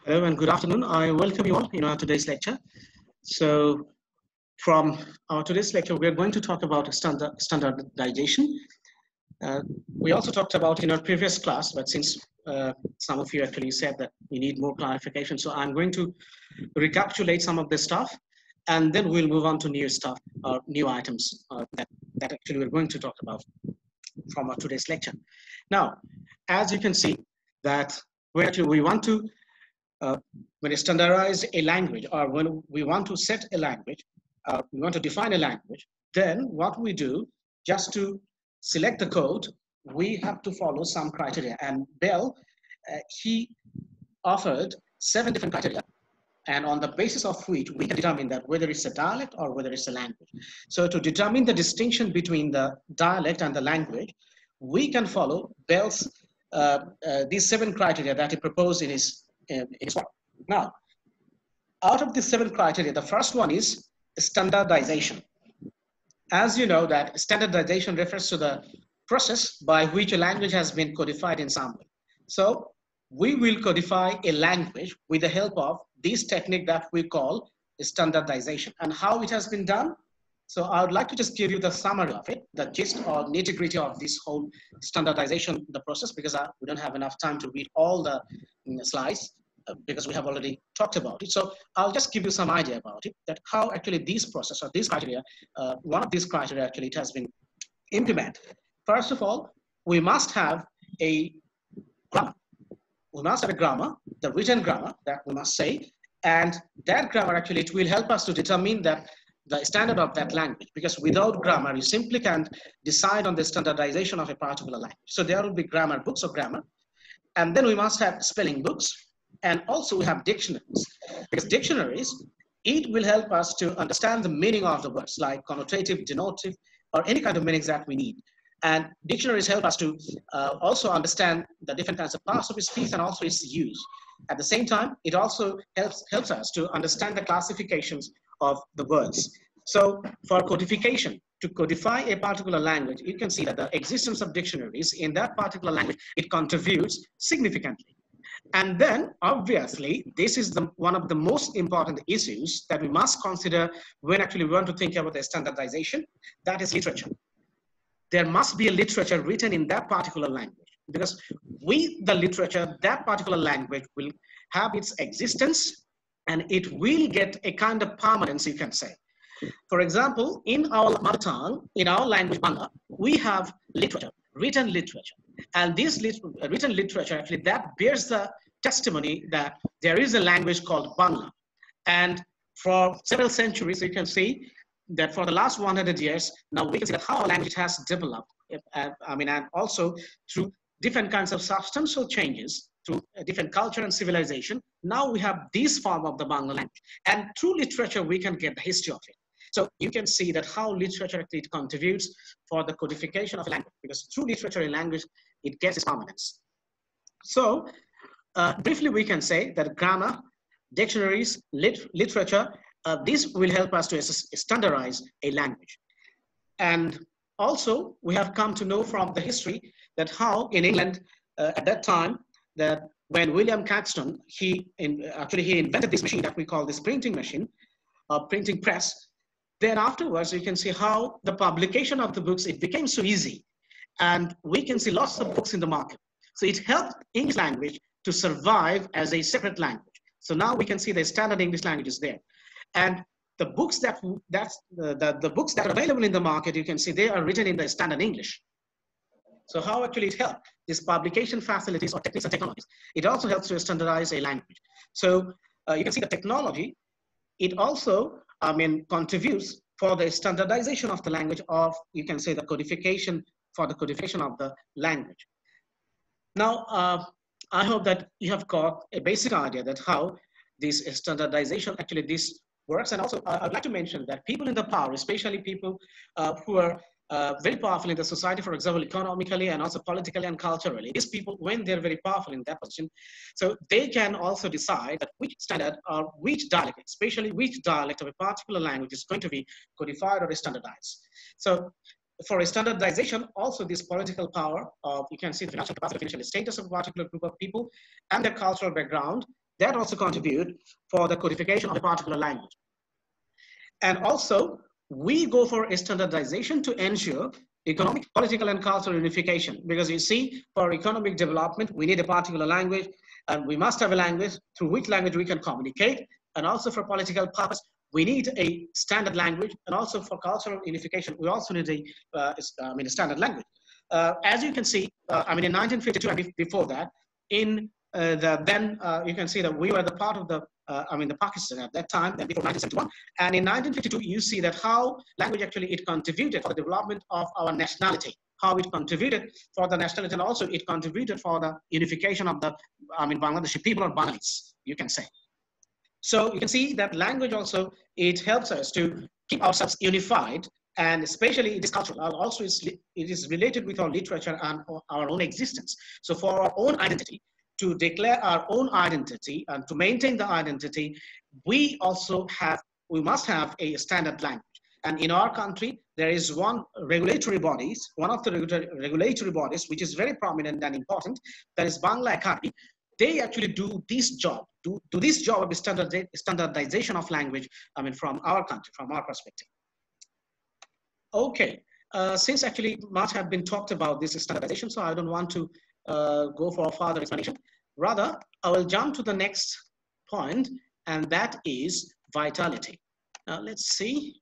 Hello and good afternoon. I welcome you all in our today's lecture. So from our today's lecture, we are going to talk about standardization. We also talked about in our previous class, but since some of you actually said that we need more clarification, so I'm going to recapitulate some of this stuff, and then we'll move on to new stuff or new items that actually we're going to talk about from our today's lecture. Now, as you can see, that we want to when we standardize a language, or when we want to set a language, we want to define a language, then what we do, just to select the code, we have to follow some criteria. And Bell, he offered 7 different criteria, and on the basis of which we can determine that whether it's a dialect or whether it's a language. So to determine the distinction between the dialect and the language, we can follow Bell's these 7 criteria that he proposed in his work. Now, out of the 7 criteria, the first one is standardization. As you know, that standardization refers to the process by which a language has been codified in some way. So we will codify a language with the help of this technique that we call standardization. And how it has been done? So I would like to just give you the summary of it, the gist or nitty-gritty of this whole standardization, the process, because we don't have enough time to read all the slides, because we have already talked about it. So I'll just give you some idea about it, that how actually this process or this criteria, one of these criteria actually it has been implemented. First of all, we must have a grammar. We must have a grammar, the written grammar that we must say, and that grammar actually it will help us to determine that the standard of that language, because without grammar, you simply can't decide on the standardization of a particular language. So there will be grammar books of grammar, and then we must have spelling books, and also we have dictionaries, because dictionaries, it will help us to understand the meaning of the words, like connotative, denotative, or any kind of meanings that we need. And dictionaries help us to also understand the different kinds of parts of speech and also its use. At the same time, it also helps us to understand the classifications of the words. So for codification, to codify a particular language, you can see that the existence of dictionaries in that particular language, it contributes significantly. And then, obviously, this is one of the most important issues that we must consider when actually we want to think about the standardization, that is literature. There must be a literature written in that particular language, because with the literature, that particular language will have its existence, and it will get a kind of permanence, you can say. For example, in our mother tongue, in our language, Bangla, we have literature, written literature. And this written literature, actually, that bears the testimony that there is a language called Bangla. And for several centuries, you can see that for the last 100 years, now we can see that how our language has developed. And also through different kinds of substantial changes, through different culture and civilization, now we have this form of the Bangla language. And through literature, we can get the history of it. So you can see that how literature actually contributes for the codification of a language, because through literature and language, it gets its permanence. So briefly, we can say that grammar, dictionaries, literature, this will help us to standardize a language. And also, we have come to know from the history that how in England at that time, that when William Caxton, he invented this machine that we call this printing machine, printing press. Then afterwards, you can see how the publication of the books, it became so easy. And we can see lots of books in the market. So it helped English language to survive as a separate language. So now we can see the standard English language is there. And the books the books that are available in the market, you can see they are written in the standard English. So how actually it helps? These publication facilities or techniques and technologies, it also helps to standardize a language. So you can see the technology, it also, contributes for the standardization of the language of, you can say, the codification, for the codification of the language. Now, I hope that you have got a basic idea that how this standardization actually this works. And also, I'd like to mention that people in the power, especially people who are very powerful in the society, for example, economically and also politically and culturally, these people, when they're very powerful in that position, so they can also decide that which standard or which dialect, especially which dialect of a particular language is going to be codified or standardized. So for a standardization, also this political power of, you can see the financial capacity, financial status of a particular group of people and their cultural background, that also contribute for the codification of a particular language. And also, we go for a standardization to ensure economic, political, and cultural unification. Because you see, for economic development, we need a particular language, and we must have a language through which language we can communicate. And also for political purpose, we need a standard language. And also for cultural unification, we also need a standard language. As you can see, in 1952 and before that, in you can see that we were the part of the Pakistan at that time, and before 1971. And in 1952, you see that how language actually it contributed for the development of our nationality, how it contributed for the nationality, and also it contributed for the unification of the, Bangladeshi people or Bangalis, you can say. So you can see that language also, it helps us to keep ourselves unified, and especially it is cultural. Also, it is related with our literature and our own existence. So for our own identity, to declare our own identity and to maintain the identity, we must have a standard language. And in our country, there is one of the regulatory bodies, which is very prominent and important, that is Bangla Academy. They actually do this job, of standardization of language, from our country, from our perspective. Okay, since actually much have been talked about this standardization, so I don't want to go for a further explanation. Rather, I will jump to the next point, and that is vitality. Now let's see.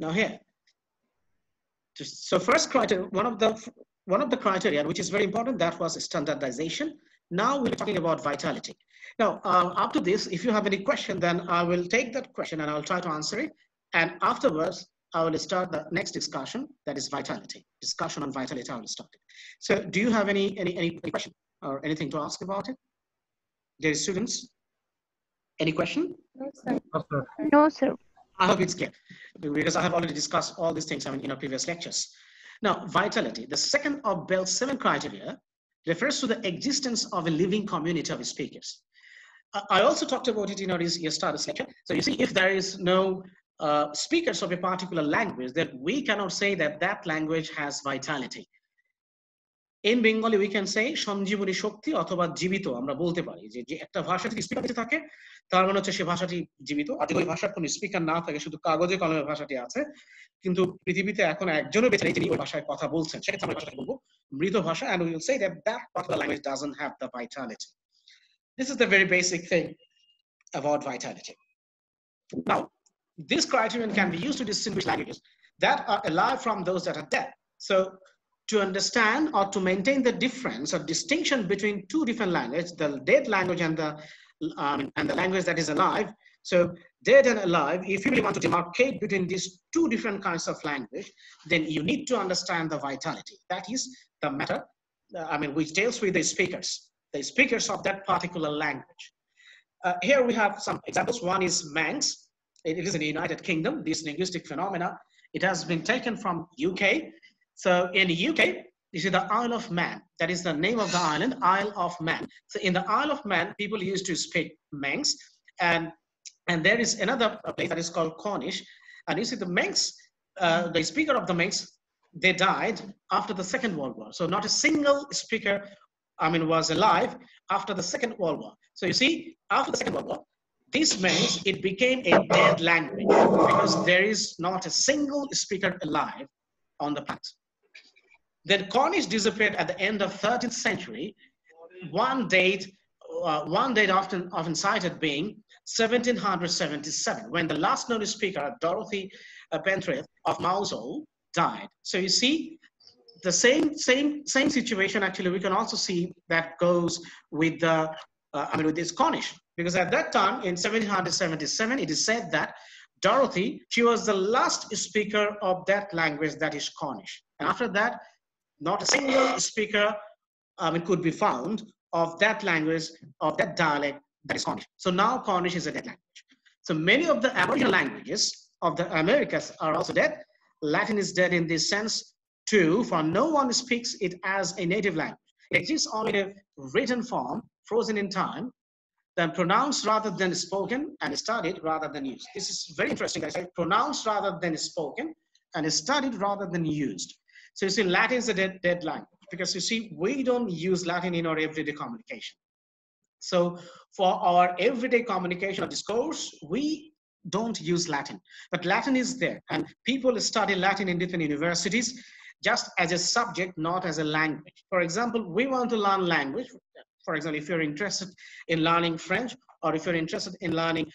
Now here, so first criteria, one of the criteria which is very important, that was standardization. Now we're talking about vitality. Now, after this, if you have any question, then I will take that question and I will try to answer it. And afterwards, I will start the next discussion, that is vitality. Discussion on vitality, I will start it. So do you have any question or anything to ask about it? Dear students, any question? No, sir. No, sir. I hope it's clear, because I have already discussed all these things in our previous lectures. Now, vitality, the second of Bell's 7 criteria, refers to the existence of a living community of speakers. I also talked about it in our yesterday's lecture. So you see, if there is no speakers of a particular language, then we cannot say that that language has vitality. In Bengali, we can say Sanjeevani শক্তি অথবা জীবিত আমরা বলতে পারি যে একটা ভাষা যদি speaker বেঁচে থাকে তার মানে হচ্ছে সে ভাষাটি জীবিত, আর যদি ওই ভাষার কোনো স্পিকার না থাকে, শুধু কাগজে কলমে ভাষাটি আছে, কিন্তু পৃথিবীতে এখন একজনও বেঁচে নেই যিনি ওই ভাষায় কথা বলছেন, সেক্ষেত্রে আমরা ভাষাটাকে বলবো মৃত ভাষা, and we will say that that particular language doesn't have the vitality. This is the very basic thing about vitality. Now, this criterion can be used to distinguish languages that are alive from those that are dead. So to understand or to maintain the difference or distinction between two different languages, the dead language and the language that is alive. So dead and alive, if you really want to demarcate between these two different kinds of language, then you need to understand the vitality. That is the matter, which deals with the speakers of that particular language. Here we have some examples. One is Manx. It is in the United Kingdom, this linguistic phenomena. It has been taken from UK. So in the UK, you see the Isle of Man. That is the name of the island, Isle of Man. So in the Isle of Man, people used to speak Manx. And there is another place that is called Cornish. And you see the Manx, the speaker of the Manx, they died after the Second World War. So not a single speaker, was alive after the Second World War. So you see, after the Second World War, this means it became a dead language because there is not a single speaker alive on the planet. Then Cornish disappeared at the end of 13th century. One date often cited being 1777, when the last known speaker, Dorothy Penthreath of Mousehole, died. So you see, the same situation actually we can also see that goes with the with this Cornish, because at that time in 1777 it is said that Dorothy, she was the last speaker of that language, that is Cornish, and after that not a single speaker could be found of that language, of that dialect, that is Cornish. So now Cornish is a dead language. So many of the Aboriginal languages of the Americas are also dead. Latin is dead in this sense too, for no one speaks it as a native language. It exists only in a written form, frozen in time, then pronounced rather than spoken, and studied rather than used. This is very interesting. I say pronounced rather than spoken, and studied rather than used. So you see, Latin is a dead language. because you see, we don't use Latin in our everyday communication. So for our everyday communication or discourse, we don't use Latin, but Latin is there, and people study Latin in different universities just as a subject, not as a language. For example, we want to learn language. For example, if you're interested in learning French, or if you're interested in learning,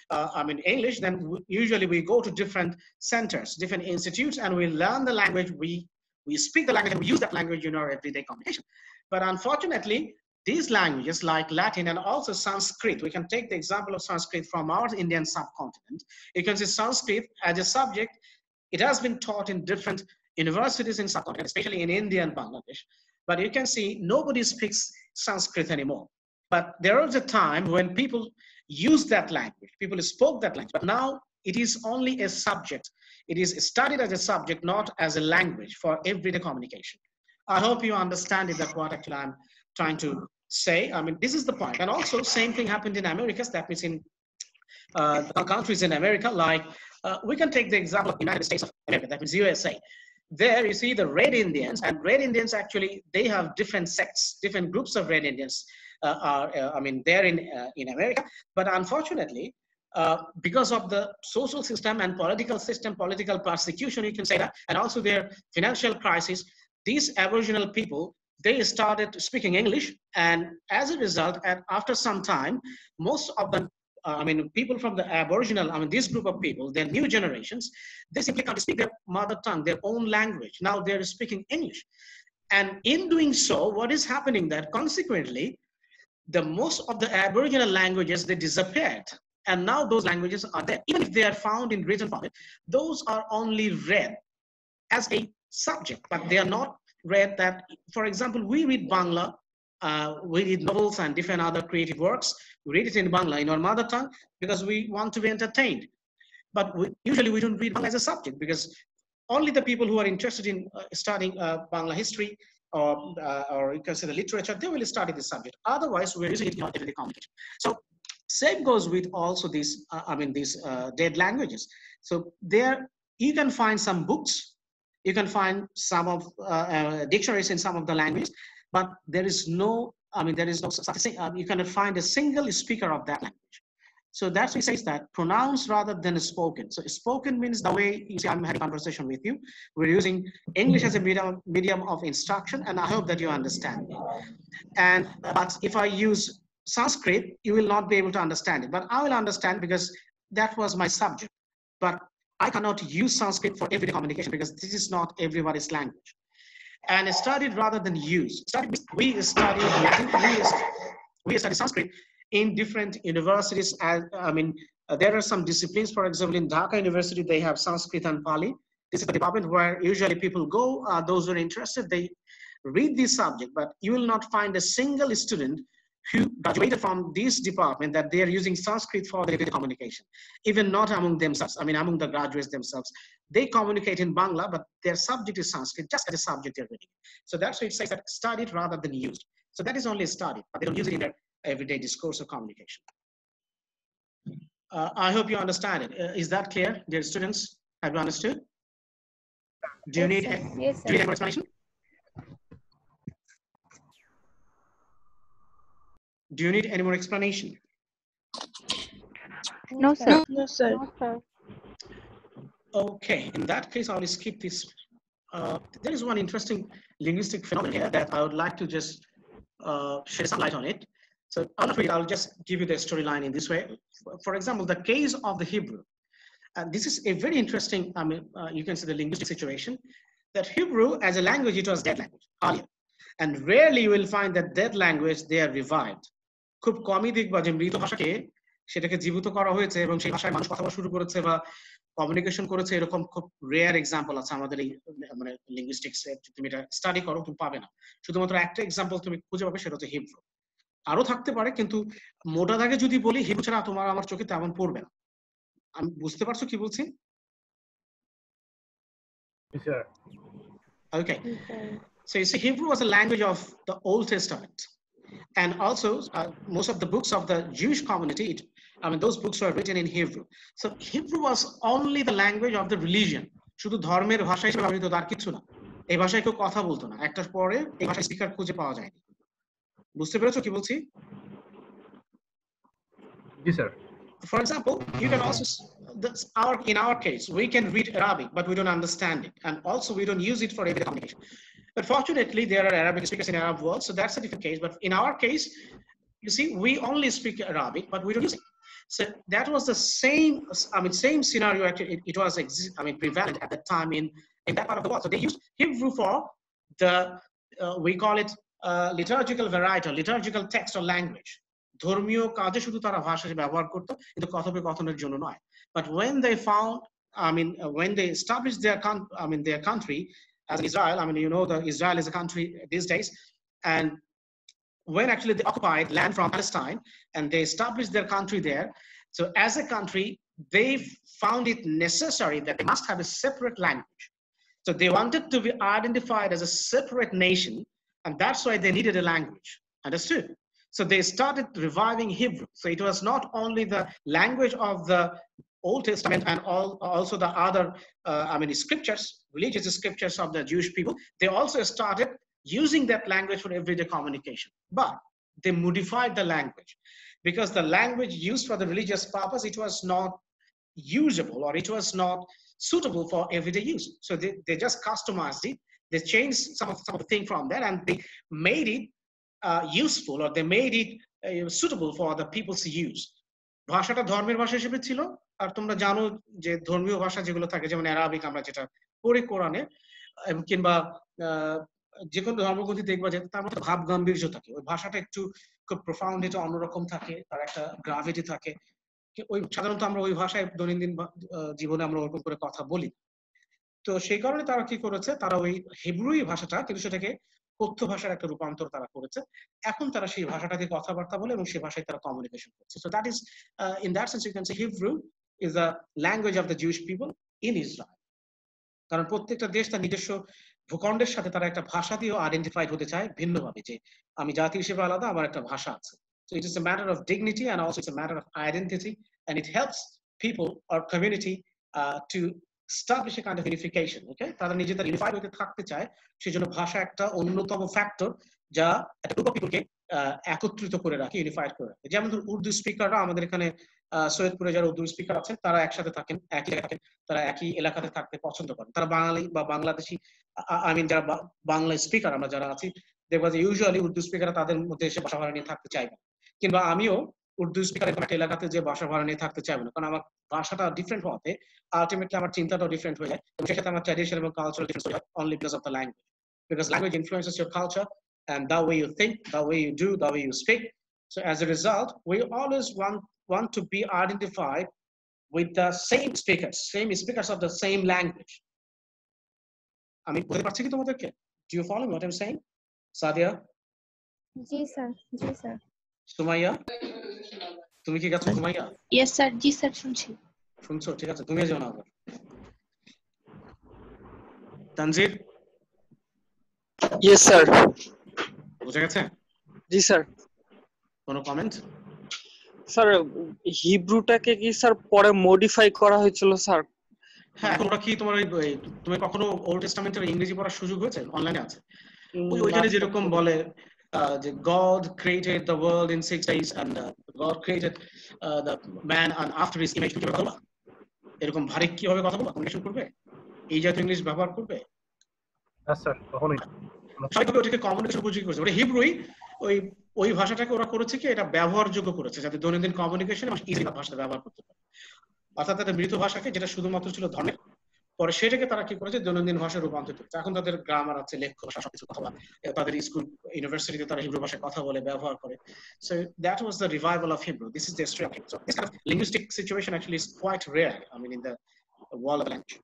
English, then usually we go to different centers, different institutes, and we learn the language. We speak the language and we use that language in our everyday communication. But unfortunately, these languages like Latin and also Sanskrit, we can take the example of Sanskrit from our Indian subcontinent. You can see Sanskrit as a subject. It has been taught in different universities in subcontinent, especially in India and Bangladesh. But you can see nobody speaks Sanskrit anymore. But there was a time when people used that language, people spoke that language, but now it is only a subject. It is studied as a subject, not as a language for everyday communication. I hope you understand it, that what actually I'm trying to say. I mean, this is the point. And also, same thing happened in Americas, that means in countries in America, like we can take the example of the United States of America, that means USA. There you see the Red Indians, and Red Indians actually, they have different sects, different groups of Red Indians they're in America. But unfortunately, because of the social system and political system, political persecution, you can say that, and also their financial crisis, these Aboriginal people, they started speaking English, and as a result, and after some time, most of them, people from the Aboriginal, this group of people, their new generations, they simply can't speak their mother tongue, their own language. Now they're speaking English. And in doing so, what is happening that consequently, the most of the Aboriginal languages, they disappeared. And now those languages are there. Even if they are found in written form, those are only read as a subject, but they are not read that, for example, we read Bangla, we read novels and different other creative works. We read it in Bangla, in our mother tongue, because we want to be entertained. But usually we don't read Bangla as a subject, because only the people who are interested in studying Bangla history or you can say the literature, they will study this subject. Otherwise, we're using it in our everyday communication. So same goes with also these, these dead languages. So there you can find some books, you can find some of dictionaries in some of the languages, but there is no, there is no such thing. You cannot find a single speaker of that language. So that's why it says that pronounced rather than spoken. So spoken means the way you see I'm having a conversation with you. We're using English as a medium of instruction, and I hope that you understand me. And but if I use Sanskrit, you will not be able to understand it. But I will understand because that was my subject. But I cannot use Sanskrit for everyday communication because this is not everybody's language. And studied rather than use. We study Latin, we study Sanskrit in different universities. There are some disciplines, for example, in Dhaka University, they have Sanskrit and Pali. This is the department where usually people go, those who are interested, they read this subject, but you will not find a single student who graduated from this department that they are using Sanskrit for their communication, even not among themselves, among the graduates themselves. They communicate in Bangla, but their subject is Sanskrit, just as a subject they're reading. So that's why it says that studied rather than used. So that is only studied, but they don't use it in their everyday discourse or communication. I hope you understand it. Is that clear, dear students? Have you understood? Do you need any more explanation? Do you need any more explanation? No, sir. No, sir. No, sir. Okay, in that case, I will skip this. There is one interesting linguistic phenomenon here that I would like to just shed some light on it. So I'll just give you the storyline in this way. For example, the case of the Hebrew. This is a very interesting, you can say the linguistic situation, that Hebrew as a language, it was dead language earlier. And rarely you will find that dead language, they are revived. খুব কমই দেখবা যে মৃত ভাষাকে সেটাকে জীবিত করা হয়েছে এবং সেই ভাষায় মানুষ কথা বলা শুরু করেছে বা কমিউনিকেশন করেছে, এরকম খুব রেয়ার এক্সাম্পল আছে আমাদের এই লিঙ্গুইস্টিক্স এ। তুমি এটা স্টাডি করো, তুমি পাবে না। শুধুমাত্র একটা এক্সাম্পল তুমি খুঁজে পাবে, সেটা হচ্ছে হিব্রু। আরো থাকতে পারে, কিন্তু মোটা দাগে যদি বলি হিব্রু ছাড়া তোমার আমার চোখে তেমন পড়বে না। আমি বুঝতে পারছো কি বলছি? Okay. So you see, Hebrew was a language of the Old Testament. And also, most of the books of the Jewish community, those books were written in Hebrew. So Hebrew was only the language of the religion. শুধু ধর্মের ভাষা হিসেবে ব্যবহৃত, তার কিছু না। এই ভাষায় কেউ কথা বলতো না, একটার পরে এই ভাষায় স্পিকার খুঁজে পাওয়া যায়নি। বুঝতে পেরেছো কি বলছি? জি sir. For example, you can also, in our case, we can read Arabic, but we don't understand it. And also we don't use it for everyday communication. But fortunately, there are Arabic speakers in Arab world, so that's a different case. But in our case, you see, we only speak Arabic, but we don't use it. So that was the same, same scenario. Actually, it was, prevalent at that time in that part of the world. So they used Hebrew for the, we call it liturgical variety, or liturgical text or language. ধর্মীয় কাজে শুধু তারা ভাষা ব্যবহার করতো, কিন্তু কথোপকথনের জন্য নয়। But when they found, when they established their country as Israel, Israel is a country these days, and when actually they occupied land from Palestine and they established their country there, so as a country, they found it necessary that they must have a separate language. So they wanted to be identified as a separate nation, and that's why they needed a language. Understood? So they started reviving Hebrew. So it was not only the language of the Old Testament and also the other, scriptures, religious scriptures of the Jewish people. They also started using that language for everyday communication. But they modified the language, because the language used for the religious purpose, it was not usable, or it was not suitable for everyday use. So they just customized it. They changed some of the thing from that, and they made it useful, or they made it suitable for the people's use. ভাষাটা ধর্মের ভাষা হিসেবে ছিল, আর তোমরা জানো যে ধর্মীয় ভাষা যেগুলো থাকে, যেমন অ্যারাবিক আমরা যেটা পড়ি কোরআনে, কিংবা যে কোনো ধর্মগ্রন্থি দেখবা যে তার মধ্যে ভাব গাম্ভীর্য থাকে, ওই ভাষাটা একটু খুব প্রফাউন্ডিটি অন্যরকম থাকে, তার একটা গ্রাভিটি থাকে। ওই সাধারণত আমরা ওই ভাষায় দৈনন্দিন জীবনে আমরা ওরকম করে কথা বলি। তো সেই কারণে তারা কি করেছে, তারা ওই হিব্রুই ভাষাটা, কিন্তু সেটাকে কথ্য ভাষার একটা রূপান্তর তারা করেছে। এখন তারা সেই ভাষাটাকে কথাবার্তা বলে এবং সেই ভাষায় তারা কমিউনিকেশন করছে। So that is, in that sense you can say Hebrew is the language of the Jewish people in Israel. কারণ প্রত্যেকটা দেশ তার নিজস্ব ভূখণ্ডের সাথে তারা একটা ভাষা দিয়েও আইডেন্টিফাইড হতে চায় ভিন্নভাবে, যে আমি জাতি হিসেবে আলাদা, আমার একটা ভাষা আছে। So it is a matter of dignity, and also it's a matter of identity, and it helps people or community to establish a kind of unification. Okay, তারা নিজেদের ইউনিফাইড হতে থাকতে চায়, সেজন্য ভাষা একটা অন্যতম ফ্যাক্টর যা একটা গ্রুপ অফ পিপলকে একত্রিত করে রাখে, ইউনিফাইড করে রাখে। যেমন উর্দু স্পিকাররা আমাদের এখানে সৈয়দপুরে যারা উর্দু স্পিকার আছেন, তারা একসাথে থাকেন, একই জায়গায় থাকেন, তারা একই এলাকাতে থাকতে পছন্দ করেন। তারা বাঙালি বা বাংলাদেশি, যারা বাংলা স্পিকার আমরা যারা আছি, দেখবা যে ইউজুয়ালি উর্দু স্পিকাররা তাদের মধ্যে এসে বাসা ভাড়া নিয়ে থাকতে চাইবে, কিংবা আমিও উর্দু স্পিকার একটা এলাকাতে যে বাসা ভাড়া নিয়ে থাকতে চাইবে না, কারণ আমার ভাষাটা ডিফারেন্ট হওয়াতে আলটিমেটলি আমার চিন্তাটাও ডিফারেন্ট হয়ে যায়, এবং সেক্ষেত্রে আমার ট্র্যাডিশন এবং কালচারাল ডিফারেন্স হয় only because of the language, because language influences your culture and the way you think, the way you do, the way you speak. So as a result, we always want to be identified with the same speakers of the same language. আমি বুঝতে পারছি কি তোমাদেরকে? Do you follow me what I'm saying? Sadia? G sir, G sir. Sumaiya, তুমি কি গেছো? Sumaiya? Yes sir, জি sir, শুনছি। শুনছো? ঠিক আছে, তুমি যাও না আবার। তানজির? Yes sir. বুঝে গেছে? জি স্যার। কোনো কমেন্ট? স্যার হিব্রুটাকে কি স্যার পরে মডিফাই করা হয়েছিল স্যার? হ্যাঁ, এখন ওটা কি তোমার তুমি কখনো ওল্ড টেস্টামেন্টের ইংরেজি পড়ার সুযোগ হয়েছে? অনলাইনে আছে। ওইখানে যেরকম বলে যে God created the world in 6 days and God created the man and after his image, কিভাবে বলবা? এরকম ভারী কিভাবে কথা বলবা? কমিউনিকেশন করবে? এই জাতীয় ইংলিশ ব্যবহার করবে? না স্যার, কখনোই না। স্বাভাবিকভাবে ওটাকে কমিউনিকেশন উপযোগী করেছে। ওটা হিব্রুই, ওই ভাষাটাকে ওরা করেছে কি, এটা ব্যবহারযোগ্য করেছে যাতে দৈনন্দিন কমিউনিকেশন এবং ইজিলি ভাষাটা ব্যবহার করতে পারে। অর্থাৎ তাদের মৃত ভাষাকে, যেটা শুধুমাত্র ছিল ধর্মের, পরে সেটাকে তারা কি করেছে দৈনন্দিন ভাষায় রূপান্তরিত করেছে। এখন তাদের গ্রামার আছে, লেখ্য ভাষা, সবকিছু কথা বলা, তাদের স্কুল ইউনিভার্সিটিতে তারা হিব্রু ভাষায় কথা বলে, ব্যবহার করে। So that was the revival of Hebrew. This is the history of Hebrew. So this kind of linguistic situation actually is quite rare, in the world of language.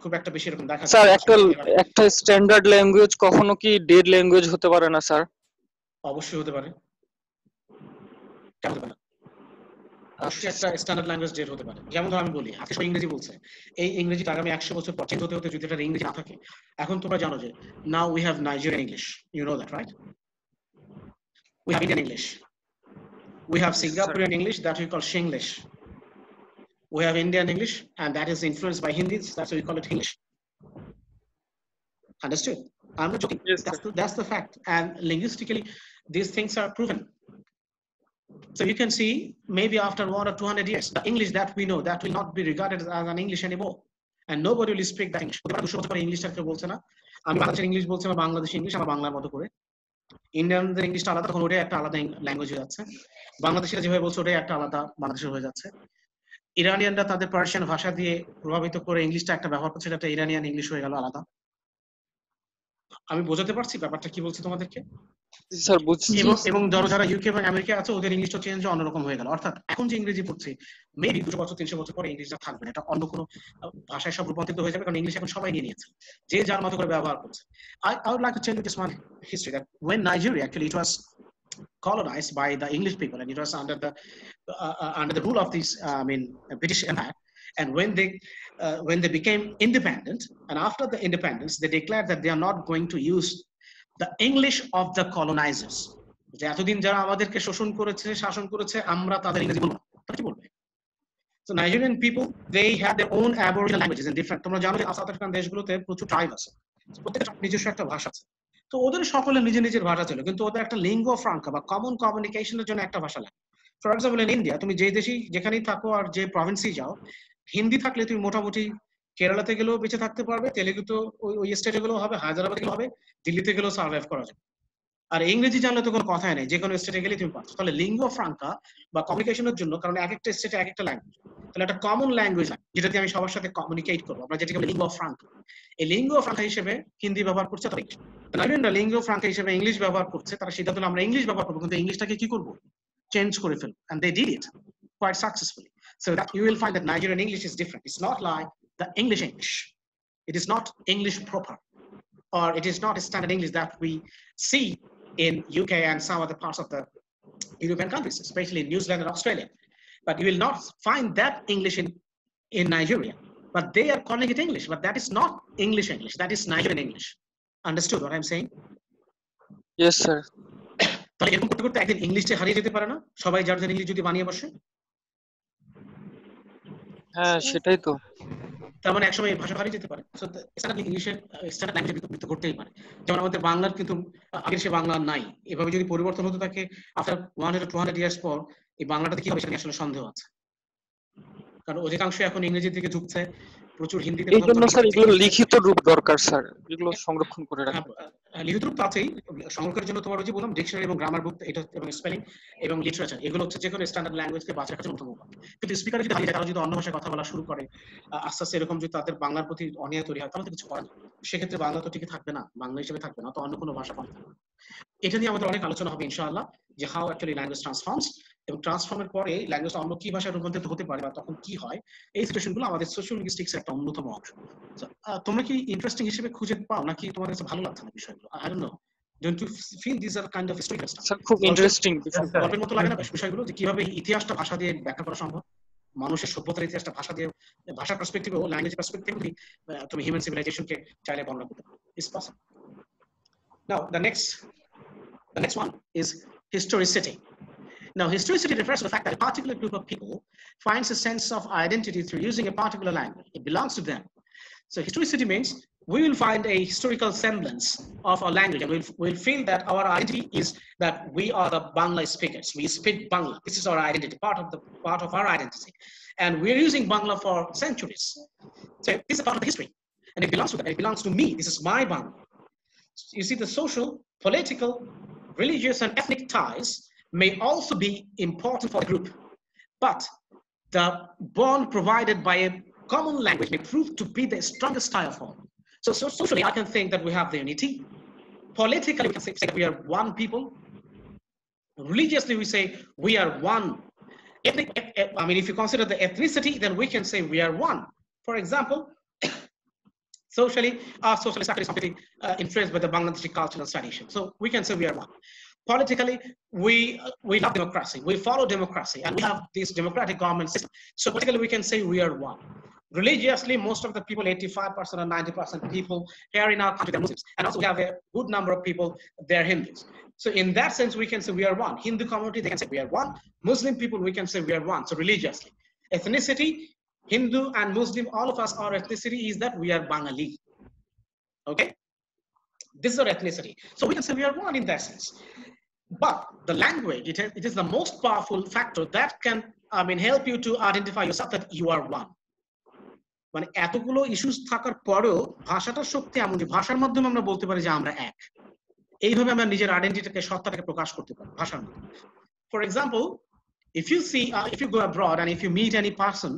খুব একটা বেশি এরকম দেখা যায়। স্যার একটা স্ট্যান্ডার্ড ল্যাঙ্গুয়েজ কখনো কি dead language হতে পারে না স্যার? অবশ্যই হতে পারে। কেন হতে পারে না? অবশ্যই একটা স্ট্যান্ডার্ড ল্যাঙ্গুয়েজ ডেড হতে পারে। যেমন ধর আমি বলি, আজকে সবাই ইংরেজি বলছে, এই ইংরেজিটা আগামী 100 বছর পর চেঞ্জ হতে হতে যদি এটা ইংরেজি না থাকে। এখন তোমরা জানো যে now we have Nigerian English, you know that, right? We have Indian English, we have Singaporean English, that we call Shinglish. We have Indian English, and that is influenced by Hindi, that's why we call it English. Understood? I'm not joking. Yes, That's the fact. And linguistically, these things are proven. So you can see maybe after 100 or 200 years, the English that we know, that will not be regarded as an English anymore. And nobody will speak that English. ইংলিশটাকে বলছে না, আমি বাংলাদেশের English বলছি, আমার Bangladeshi English আমার বাংলার মতো করে। ইন্ডিয়ানদের ইংলিশটা আলাদা, তখন ওটাই একটা আলাদা ল্যাঙ্গুয়েজ হয়ে যাচ্ছে। বাংলাদেশিরা যেভাবে বলছে ওটাই একটা আলাদা বাংলাদেশের হয়ে যাচ্ছে। ইরানিয়ানরা তাদের পার্সিয়ান ভাষা দিয়ে প্রভাবিত করে ইংলিশটা একটা ব্যবহার করছে, এটা ইরানিয়ান ইংলিশ হয়ে গেল আলাদা। আমি বোঝাতে পারছি ব্যাপারটা কি বলছি তোমাদেরকে? স্যার বুঝছি। এবং ধরো যারা ইউকে এবং আমেরিকা আছে, ওদের ইংলিশটা চেঞ্জ অন্যরকম হয়ে গেল। অর্থাৎ এখন যে ইংরেজি পড়ছে, মেবি 200 বছর 300 বছর পরে ইংলিশটা থাকবে না, এটা অন্য কোনো ভাষায় সব রূপান্তরিত হয়ে যাবে, কারণ ইংলিশ এখন সবাই নিয়ে নিয়েছে, যে যার মতো করে ব্যবহার করছে। I would like to tell you this one history, that when Nigeria, actually it was colonized by the English people, and it was under the rule of this British Empire. And when they became independent, and after the independence, they declared that they are not going to use the English of the colonizers. যে এতদিন যারা আমাদেরকে শোষণ করেছে, শাসন করেছে, আমরা তাদের ইংরেজি বলবো না। কি বলবে? So Nigerian people, they had their own aboriginal languages and different. তোমরা জানো যে সাউথ আফ্রিকান দেশগুলোতে প্রচুর ট্রাইব আছে, প্রত্যেকটা নিজস্ব একটা ভাষা আছে। তো ওদের সকলের নিজের ভাষা ছিল, কিন্তু ওদের একটা লিঙ্গুয়া ফ্রাঙ্কা বা কমন কমিউনিকেশনের জন্য একটা ভাষা লাগে। ফর এক্সাম্পল, ইন ইন্ডিয়া তুমি যে দেশেই যেখানেই থাকো আর যে প্রভিন্সেই যাও, হিন্দি থাকলে তুমি মোটামুটি কেরালাতে গেলেও বেঁচে থাকতে পারবে, তেলেগু তো ওই স্টেটে গেলেও হবে, হায়দ্রাবাদে গেলেও হবে, দিল্লিতে গেলেও সার্ভাইভ করা যাবে। আর ইংরেজি জানলে তো কোনো কথাই নেই, যে কোনো স্টেটে গেলে তুমি পাচ্ছ। তাহলে লিঙ্গুয়া ফ্রাঙ্কা বা কমিউনিকেশনের জন্য, কারণ এক একটা স্টেটে এক একটা ল্যাঙ্গুয়েজ, তাহলে একটা কমন ল্যাঙ্গুয়েজ লাগে যেটা দিয়ে আমি সবার সাথে কমিউনিকেট করবো, আমরা যেটাকে বলি লিঙ্গুয়া ফ্রাঙ্কা। এই লিঙ্গুয়া ফ্রাঙ্কা হিসেবে হিন্দি ব্যবহার করছে, তারা ইংলিশ। লিঙ্গুয়া ফ্রাঙ্কা হিসেবে ইংলিশ ব্যবহার করছে, তারা সিদ্ধান্ত হলো আমরা ইংলিশ ব্যবহার করবো, কিন্তু ইংলিশটাকে কি করবো? চেঞ্জ করে ফেলবো। And they did it quite successfully. So that you will find that Nigerian English is different. It's not like the English English. It is not English proper, or it is not a standard English that we see in UK and some other parts of the European countries, especially in New Zealand and Australia. But you will not find that English in Nigeria. But they are calling it English, but that is not English English. That is Nigerian English. Understood what I'm saying? Yes, sir. তাহলে এরকম করতে করতে একদিন ইংলিশটা হারিয়ে যেতে পারে না, সবাই যার যার ইংলিশ যদি বানিয়ে বসে? হ্যাঁ, সেটাই তো। তার মানে একসময় ভাষা হারিয়ে যেতে পারে। সো স্ট্যান্ডার্ড ইংলিশের স্ট্যান্ডার্ড ল্যাঙ্গুয়েজ বিলুপ্ত ঘটতেই পারে। যেমন আমাদের বাংলার কিন্তু আগের সে বাংলা নাই, এভাবে যদি পরিবর্তন হতে থাকে আফটার 100 to 200 ইয়ার্স পর, এই বাংলাটাতে কি হবে সেটা আসলে সন্দেহ আছে, কারণ অধিকাংশ এখন ইংরেজির দিকে ঝুঁকছে, প্রচুর হিন্দিতে। এই জন্য স্যার এগুলো লিখিত রূপ দরকার স্যার, এগুলো সংরক্ষণ করে রাখা। লিখিত রূপ তো আছেই, সংরক্ষণের জন্য তোমার ওই যে বললাম ডিকশনারি এবং গ্রামার বুক, এটা এবং স্পেলিং এবং লিটারেচার, এগুলো হচ্ছে যে কোনো স্ট্যান্ডার্ড ল্যাঙ্গুয়েজকে বাঁচিয়ে রাখার জন্য উপায়। কিন্তু স্পিকার যদি হারিয়ে যায়, তারা যদি অন্য ভাষায় কথা বলা শুরু করে, আস্তে আস্তে এরকম যদি তাদের বাংলার প্রতি অনীহা তৈরি হয়, তাহলে তো কিছু করার নেই। সেক্ষেত্রে বাংলা তো টিকে থাকবে না, বাংলা হিসেবে থাকবে না, তো অন্য কোনো ভাষা পাবে না। এটা নিয়ে আমাদের অনেক আলোচনা হবে ইনশাআল্লাহ, যে হাউ অ্যাকচুয়ালি ল্যাঙ্গুয়েজ ট্রান্সফর্মস, এবং ট্রান্সফর্মের পরে ল্যাঙ্গুয়েজ অন্য কি ভাষায় রূপান্তরিত হতে পারে বা তখন কি হয়, এই সিচুয়েশনগুলো আমাদের সোশিওলিঙ্গুইস্টিক্স একটা অন্যতম অংশ। তোমরা কি ইন্টারেস্টিং হিসেবে খুঁজে পাও, নাকি তোমাদের কাছে ভালো লাগছে না বিষয়গুলো? I don't know, don't you feel this are kind of historical stuff? Sir খুব ইন্টারেস্টিং গল্পের মতো লাগে না বিষয়গুলো, যে কিভাবে ইতিহাসটা ভাষা দিয়ে ব্যাখ্যা করা সম্ভব, মানুষের সভ্যতার ইতিহাসটা ভাষা দিয়ে, ভাষার পার্সপেক্টিভে ও ল্যাঙ্গুয়েজ পার্সপেক্টিভে তুমি হিউম্যান সিভিলাইজেশনকে চাইলে বর্ণনা করতে পারো। It's possible. Now the next one is historicity. Now, historicity refers to the fact that a particular group of people finds a sense of identity through using a particular language. It belongs to them. So historicity means we will find a historical semblance of our language, and we'll feel that our identity is that we are the Bangla speakers. We speak Bangla. This is our identity, part of our identity. And we're using Bangla for centuries. So this is a part of the history. And it belongs to them. It belongs to me. This is my Bangla. You see, the social, political, religious, and ethnic ties may also be important for the group, but the bond provided by a common language may prove to be the strongest tie of all. So socially, I can think that we have the unity. Politically, we can say that we are one people. Religiously, we say we are one. If you consider the ethnicity, then we can say we are one. For example, socially, our socialist is completely influenced by the Bangladeshi culture and tradition. So we can say we are one. Politically, we love democracy. We follow democracy, and we have this democratic government system. So politically, we can say we are one. Religiously, most of the people, 85% or 90% people here in our country, they're Muslims. And also we have a good number of people, they're Hindus. So in that sense, we can say we are one. Hindu community, they can say we are one. Muslim people, we can say we are one. So religiously. Ethnicity, Hindu and Muslim, all of us, our ethnicity is that we are Bengali. Okay? This is our ethnicity. So we can say we are one in that sense. But the language, it is the most powerful factor that can, help you to identify yourself that you are one. মানে এতগুলো issues থাকার পরেও ভাষাটার শক্তি এমন যে ভাষার মাধ্যমে আমরা বলতে পারি যে আমরা এক। এইভাবে আমরা নিজের আইডেন্টিটিকে সত্তাটাকে প্রকাশ করতে পারি ভাষার মাধ্যমে। For example, if you go abroad and if you meet any person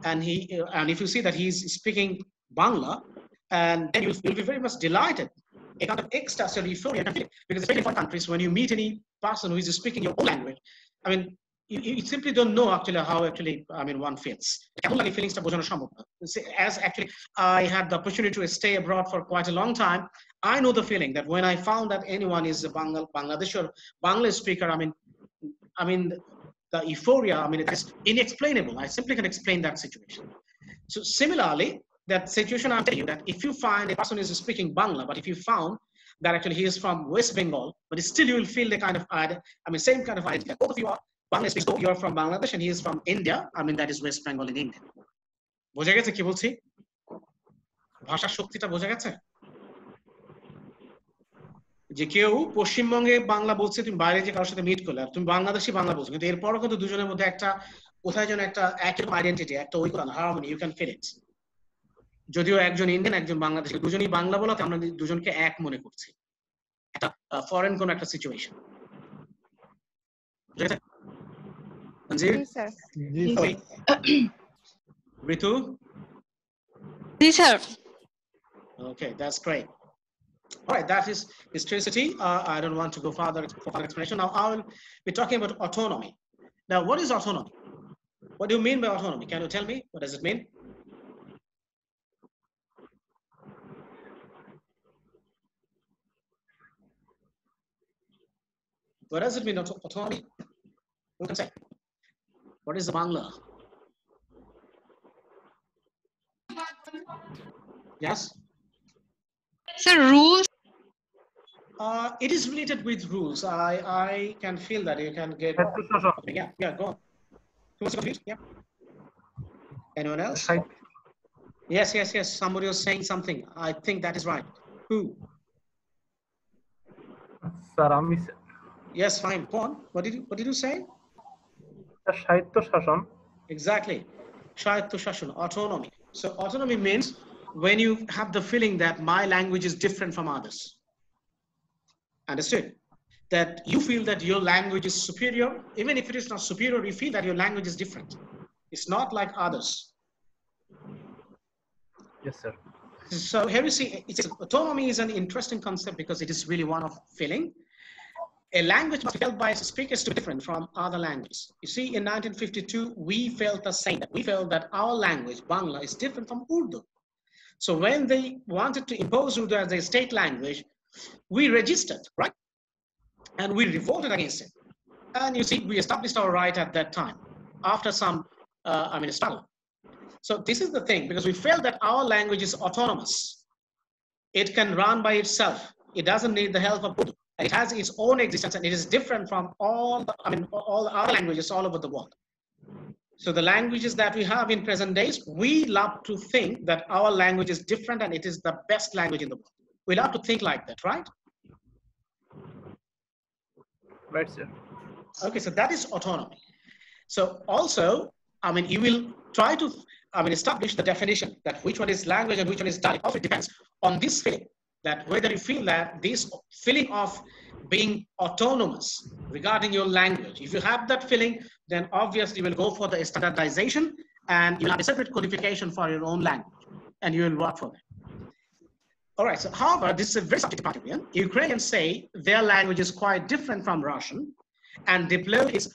and if you see that he is speaking Bangla, and then you'll be very much delighted, a kind of ecstasy or euphoria, because especially in foreign countries, when you meet any person who is speaking your own language, you simply don't know actually how one feels. As actually I had the opportunity to stay abroad for quite a long time, I know the feeling that when I found that anyone is a Bangladeshi or Bangla speaker, the euphoria, it is inexplainable. I simply can explain that situation. So similarly, that situation I'm telling you, that if you find a person is speaking Bangla, but if you found that actually he is from West Bengal, but still you will feel the kind of, same kind of identity. Both of you are Bangla speakers, you are from Bangladesh and he is from India, that is West Bengal in India. বোঝা গেছে কি বলছি? ভাষার শক্তিটা বোঝা গেছে? যে কেউ পশ্চিমবঙ্গে বাংলা বলছে, তুমি বাইরে যে কারোর সাথে মিট করলে তুমি বাংলাদেশি বাংলা বলছো, কিন্তু এরপরও কিন্তু দুজনের মধ্যে একটা কোথায় যেন একটা একই আইডেন্টিটি, একটা ঐক্য, harmony, you can feel it. যদিও একজন ইন্ডিয়ান একজন বাংলাদেশি, দুজনই বাংলা বলাতে আমরা দুজনকে এক মনে করছি, একটা ফরেন কোন একটা situation. G sir. Ritu? G sir. Okay, that's great. All right, that is historicity. I don't want to go further for further explanation. Now I will be talking about autonomy. Now, what is autonomy? What do you mean by autonomy? Can you tell me? What does it mean? What does it mean, autonomy? Who can say? What is the Bangla? Yes? Sir, rules? It is related with rules. I can feel that you can get. Yeah, go on. Who's confused? Yeah. Anyone else? Yes. Somebody was saying something. I think that is right. Who? Sir, yes, fine. Go on. What did you say? সাহিত্য শাসন. Exactly. Sahittya Shashan, autonomy. So autonomy means when you have the feeling that my language is different from others. Understood? That you feel that your language is superior, even if it is not superior, you feel that your language is different. It's not like others. Yes, sir. So here you see, autonomy is an interesting concept because it is really one of feeling. A language must be felt by its speakers to be different from other languages. You see, in 1952, we felt the same. We felt that our language, Bangla, is different from Urdu. So when they wanted to impose Urdu as a state language, we registered, right? And we revolted against it. And you see, we established our right at that time, after some, struggle. So this is the thing, because we felt that our language is autonomous. It can run by itself. It doesn't need the help of Urdu. It has its own existence, and it is different from all the other languages all over the world. So the languages that we have in present days, we love to think that our language is different and it is the best language in the world. We love to think like that, right? Right, sir. Okay, so that is autonomy. So also, you will try to, establish the definition that which one is language and which one is dialect. Also, it depends on this feeling, that whether you feel that this feeling of being autonomous regarding your language, if you have that feeling, then obviously you will go for the standardization and you'll have a separate codification for your own language and you will work for that. All right, so however, this is a very subjective part of it. Ukrainians say their language is quite different from Russian and deplored its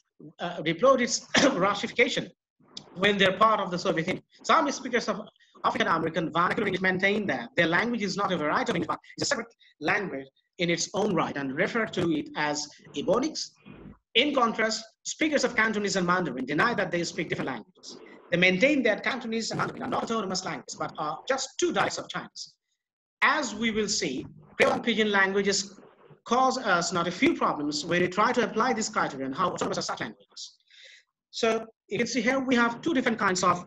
Russification when they're part of the Soviet Union. Some speakers of African American vernacular English maintain that their language is not a variety of English, but it's a separate language in its own right and refer to it as Ebonics. In contrast, speakers of Cantonese and Mandarin deny that they speak different languages. They maintain that Cantonese and Mandarin are not autonomous languages, but are just two dialects of Chinese. As we will see, Creole and Pidgin languages cause us not a few problems when we try to apply this criterion, how autonomous are such languages. So you can see here we have two different kinds of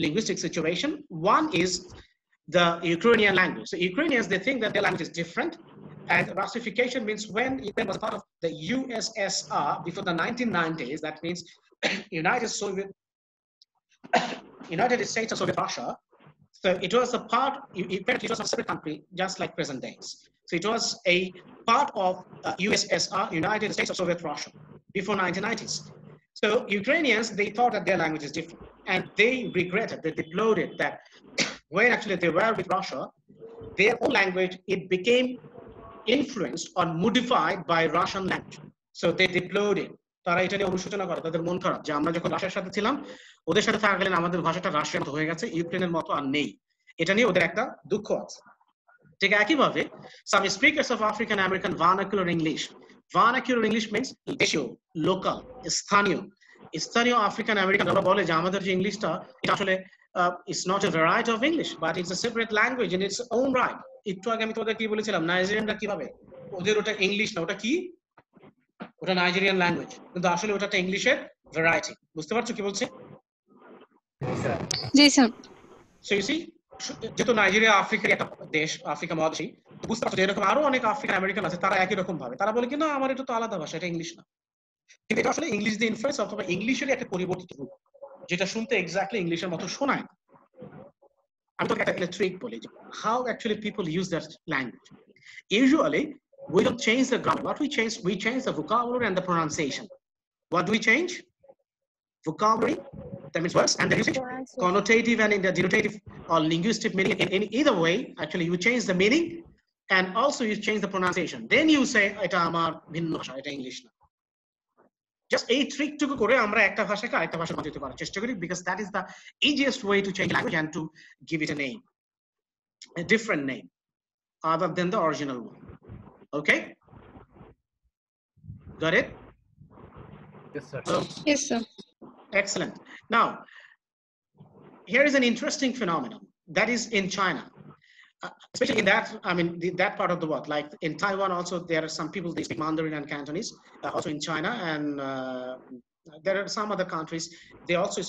linguistic situation. One is the Ukrainian language. So Ukrainians, they think that their language is different. And Russification means when Ukraine was part of the USSR before the 1990s, that means United States and Soviet Russia. So it was a part, it was a separate country, just like present days. So it was a part of USSR, United States of Soviet Russia, before 1990s. So Ukrainians, they thought that their language is different. And they regretted, they deplored it, that when actually they were with Russia, their own language, it became influenced or modified by Russian language. So they deplored it. তারা এটা নিয়ে অনুশোচনা করে, তাদের মন খারাপ যে আমরা যখন রাশিয়ার সাথে ছিলাম, ওদের সাথে থাকাকালীন আমাদের ভাষাটা রাশিয়ার মতো হয়ে গেছে, ইউক্রেনের মতো আর নেই। এটা নিয়ে ওদের একটা দুঃখ আছে। ঠিক একইভাবে some speakers of African American vernacular English. Vernacular English means দেশীয়, লোকাল, স্থানীয় আফ্রিকান আমেরিকান আমরা বলে যে আমাদের যে ইংলিশটা এটা আসলে it's not a variety of English, but it's a separate language in its own right. একটু আগে আমি তোদের কি বলেছিলাম, নাইজেরিয়ানরা কিভাবে ওদের ওটা ইংলিশ না, ওটা কি, ওটা নাইজেরিয়ান ল্যাঙ্গুয়েজ, কিন্তু আসলে ওটা একটা ইংলিশের ভ্যারাইটি। বুঝতে পারছো কি বলছে? জি স্যার। সো ইউ সি, যেহেতু নাইজেরিয়া আফ্রিকার একটা দেশ, আফ্রিকা মহাদেশী, বুঝতে পারছো এরকম আরো অনেক আফ্রিকান আমেরিকান আছে, তারা একই রকম ভাবে তারা বলে কি না আমার এটা তো আলাদা ভাষা, এটা ইংলিশ না। কিন্তু এটা আসলে ইংলিশ দিয়ে ইনফ্লুয়েন্স অথবা ইংলিশেরই একটা পরিবর্তিত রূপ, যেটা শুনতে এক্স্যাক্টলি ইংলিশের মতো শোনায়। আমি তোকে একটা ট্রিক বলি, how actually people use that language. Usually we don't change the grammar. What we change the vocabulary and the pronunciation. What do we change? Vocabulary, that means words, and the usage, connotative and in the denotative or linguistic meaning. In either way, actually you change the meaning and also you change the pronunciation. Then you say এটা আমার ভিন্ন ভাষা, এটা English না। Just এই ট্রিকটুকু করে আমরা একটা ভাষাকে আরেকটা ভাষায় বদলাতে পারার চেষ্টা করি, because that is the easiest way to change language and to give it a name, a different name other than the original one. Okay, got it? Yes, sir. Yes sir. Excellent. Now here is an interesting phenomenon that is in China, especially in that, I mean that part of the world, like in Taiwan also there are some people, they speak Mandarin and Cantonese, also in China, and there are some other countries they also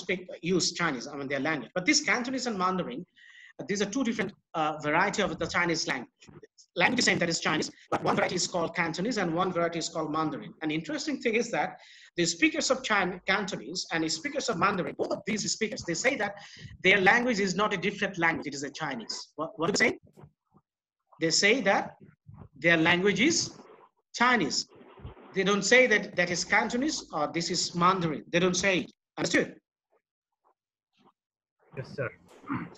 use Chinese, I mean their language. But this Cantonese and Mandarin, these are two different variety of the Chinese language. Language is same, that is Chinese, but one variety is called Cantonese and one variety is called Mandarin. An interesting thing is that the speakers of Cantonese and the speakers of Mandarin, both of these speakers, they say that their language is not a different language, it is a Chinese. What do they say? They say that their language is Chinese. They don't say that that is Cantonese or this is Mandarin. They don't say it. Understood? Yes, sir.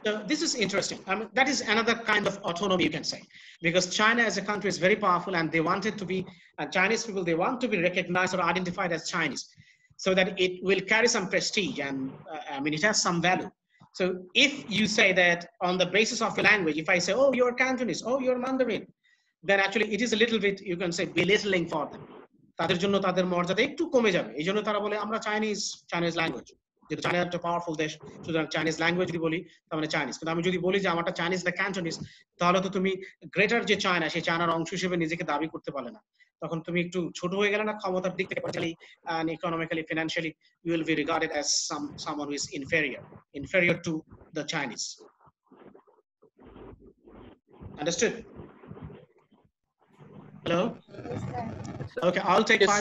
So this is interesting. I mean, that is another kind of autonomy, you can say, because China as a country is very powerful, and they wanted to be, Chinese people, they want to be recognized or identified as Chinese, so that it will carry some prestige, and I mean, it has some value. So if you say that on the basis of your language, if I say, oh, you're Cantonese, oh, you're Mandarin, then actually it is a little bit, you can say, belittling for them. তাদের জন্য তাদের মর্যাদা একটু কমে যাবে, এই জন্য তারা বলে আমরা চাইনিজ ল্যাঙ্গুয়েজ, যেহেতু চায়না একটা পাওয়ারফুল দেশ, সুতরাং চাইনিজ ল্যাঙ্গুয়েজ যদি বলি তার মানে চাইনিজ। কিন্তু আমি যদি বলি যে আমারটা চাইনিজ বা ক্যান্টনিজ, তাহলে তো তুমি গ্রেটার যে চায়না, সেই চায়নার অংশ হিসেবে নিজেকে দাবি করতে পারলে না, তখন তুমি একটু ছোট হয়ে গেলে না ক্ষমতার দিক থেকে, politically and economically, financially, you will be regarded as someone who is inferior to the Chinese. Understood? Hello? Okay, I'll take Yes,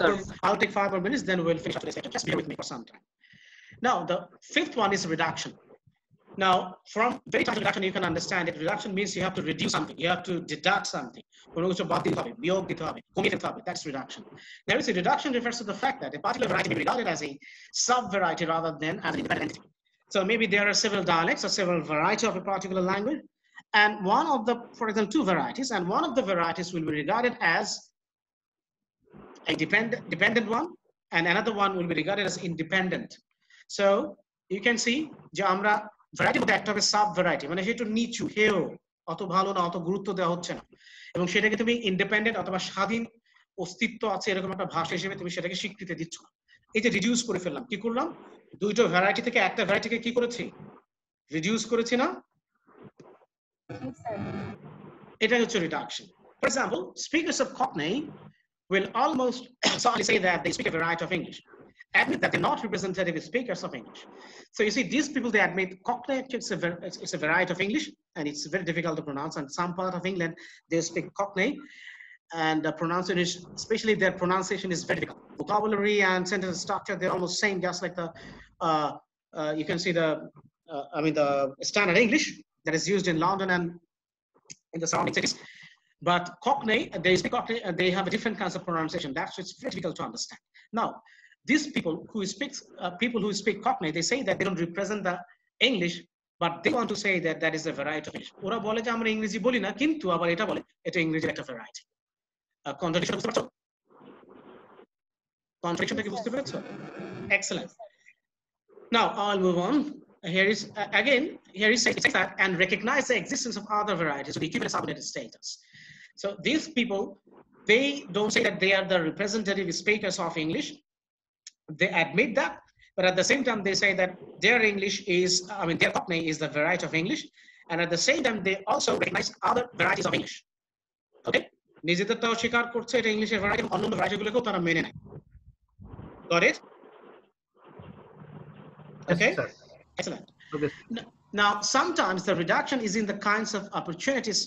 5 more minutes, then we'll finish today's lecture. Just bear with me for some time. Now, the fifth one is reduction. Now, from very time reduction, you can understand it. Reduction means you have to reduce something. You have to deduct something. That's reduction. Now, see, reduction refers to the fact that a particular variety may be regarded as a sub-variety rather than as an independent entity. So maybe there are several dialects or several varieties of a particular language, and one of the, for example, two varieties, and one of the varieties will be regarded as a dependent one, and another one will be regarded as independent. So you can see যে আমরা ভ্যারাইটির মধ্যে একটা হবে sub variety, মানে সেটা নিচু, হেও, অত ভালো না, অত গুরুত্ব দেওয়া হচ্ছে না, এবং সেটাকে তুমি ইন্ডিপেন্ডেন্ট অথবা স্বাধীন অস্তিত্ব আছে এরকম একটা ভাষা হিসেবে তুমি সেটাকে স্বীকৃতি দিচ্ছ না। এই যে রিডিউস করে ফেললাম, কি করলাম, দুইটা ভ্যারাইটি থেকে একটা ভ্যারাইটিকে কি করেছি, রিডিউস করেছি না, এটা হচ্ছে reduction. For example, speakers of Cockney will almost certainly say that they speak a variety of English. admit that they're not representative speakers of English. So you see, these people, they admit Cockney, it's a variety of English, and it's very difficult to pronounce. And some part of England, they speak Cockney, and the pronunciation, especially their pronunciation, is very difficult. Vocabulary and sentence structure, they're almost same, just like the, you can see the, the standard English that is used in London and in the surrounding cities. But Cockney, they speak Cockney, and they have a different kinds of pronunciation. That's it's very difficult to understand. Now, these people who speak Cockney, they say that they don't represent the English, but they want to say that that is a variety of English. ওরা বলে যে আমরা ইংরেজি বলি না, কিন্তু আবার এটা বলে এটা ইংরেজির একটা variety. Contradiction বুঝতে পারছো? Contradiction কি বুঝতে পেরেছো? Excellent. Now I'll move on. Here is again, here it says that and recognize the existence of other varieties with equivalent subordinate status. So these people, they don't say that they are the representative speakers of English. They admit that, but at the same time, they say that their English is, their Cockney is the variety of English, and at the same time, they also recognize other varieties of English. Okay? নিজেদেরটাও স্বীকার করছে এটা ইংলিশের variety, অন্যান্য ভ্যারাইটিগুলোকেও তারা মেনে নেয়। Got it? Okay? Yes, sir. Excellent. Okay. Now, sometimes the reduction is in the kinds of opportunities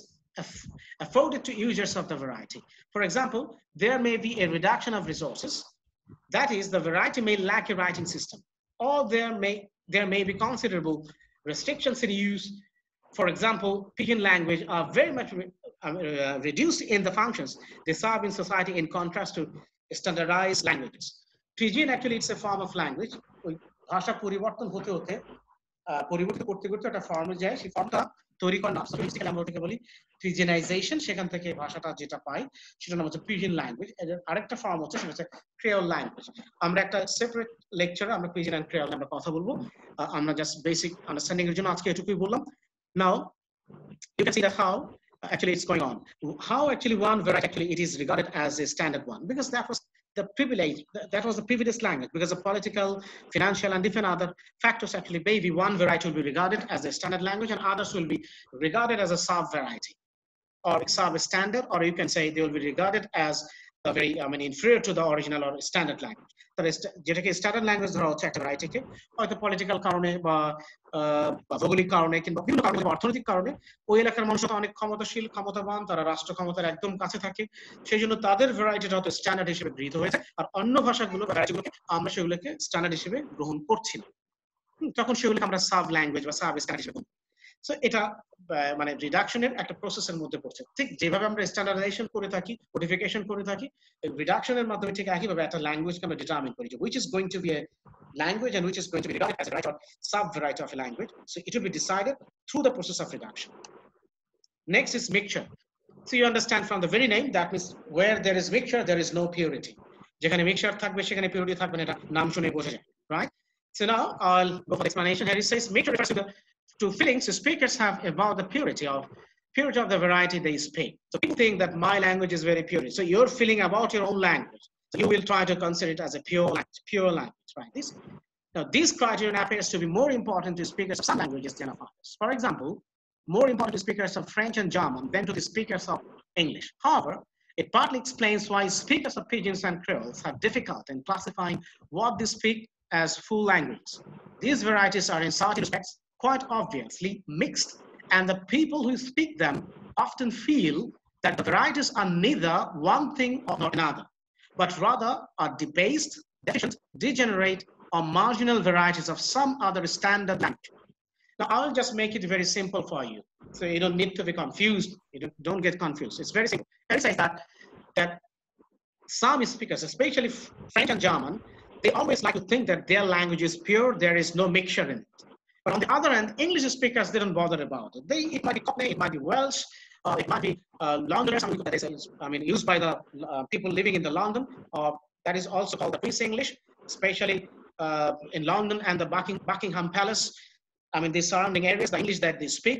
afforded to users of the variety. For example, there may be a reduction of resources. That is, the variety may lack a writing system, or there may be considerable restrictions in use. For example, pidgin language are very much reduced in the functions they serve in society in contrast to standardized languages. Pidgin actually it's a form of language. ভাষা পরিবর্তন হতে হতে পরিবর্তন করতে করতে একটা ফর্মে যায়, সেই ফর্মটা তৈরি করার নাম আমরা ওটাকে বলি পিজিনাইজেশন। সেখান থেকে ভাষাটা যেটা পাই সেটার নাম হচ্ছে পিজিন ল্যাঙ্গুয়েজ। আরেকটা ফর্ম হচ্ছে সেটা হচ্ছে ক্রেওল ল্যাঙ্গুয়েজ। আমরা একটা সেপারেট লেকচারে আমরা পিজিন অ্যান্ড ক্রেওল আমরা কথা বলবো। আমরা জাস্ট বেসিক আন্ডারস্ট্যান্ডিং এর জন্য আজকে এটুকুই বললাম। নাও you can see that how actually it's going on, how actually one variety actually it is regarded as a standard one, because that was the privilege, that was the privileged language, because of political, financial, and different other factors. Actually, maybe one variety will be regarded as a standard language, and others will be regarded as a sub-variety or sub-standard, or you can say they will be regarded as a very, inferior to the original or standard language. যেটাকে standard language ধরা হচ্ছে একটা ভ্যারাইটিকে, হয়তো political কারণে বা ভৌগোলিক কারণে কিংবা বিভিন্ন কারণে, অর্থনৈতিক কারণে ওই এলাকার মানুষ অনেক ক্ষমতাশীল, ক্ষমতাবান, তারা রাষ্ট্র ক্ষমতার একদম কাছে থাকে, সেই জন্য তাদের ভ্যারাইটিটা হয়তো স্ট্যান্ডার্ড হিসেবে গৃহীত হয়েছে, আর অন্য ভাষাগুলো ভ্যারাইটিগুলোকে আমরা সেগুলোকে স্ট্যান্ডার্ড হিসেবে গ্রহণ করছি না, তখন সেগুলোকে আমরা সাব ল্যাঙ্গুয়েজ বা সাব স্ট্যান্ডার্ড হিসেবে। সো এটা রিডাকশনের একটা প্রসেসের মধ্যে পড়ছে। ঠিক যেভাবে আমরা স্ট্যান্ডার্ডাইজেশন করে থাকি, কোডিফিকেশন করে থাকি, রিডাকশনের মাধ্যমে ঠিক একইভাবে একটা ল্যাঙ্গুয়েজকে আমরা ডিটারমিন করি, which is going to be a language and which is going to be regarded as a variety or sub-variety of a language. So it will be decided through the process of reduction. Next is mixture. So you understand from the very name, that means where there is mixture, there is no purity. যেখানে mixture থাকবে সেখানে purity থাকবে না, এটা নাম শুনে বোঝা যায়, right? So now I'll go for the explanation. Here it says mixture refers to feelings speakers have about the purity of the variety they speak. So people think that my language is very pure. So you're feeling about your own language. So you will try to consider it as a pure language, right? Now, this criterion appears to be more important to speakers of some languages than of others. For example, more important to speakers of French and German than to the speakers of English. However, it partly explains why speakers of pidgins and creoles have difficulty in classifying what they speak as full languages. These varieties are in certain respects quite obviously mixed, and the people who speak them often feel that the varieties are neither one thing nor another, but rather are debased, deficient, degenerate, or marginal varieties of some other standard language. Now, I'll just make it very simple for you, so you don't need to be confused. You don't get confused. It's very simple. It says that some speakers, especially French and German, they always like to think that their language is pure, there is no mixture in it. But on the other hand, English speakers didn't bother about it. It might be Cockney, it might be Welsh, it might be Londoners, that is, used by the people living in the London, or that is also called the Queen's English, especially in London and the Buckingham Palace. The surrounding areas, the English that they speak,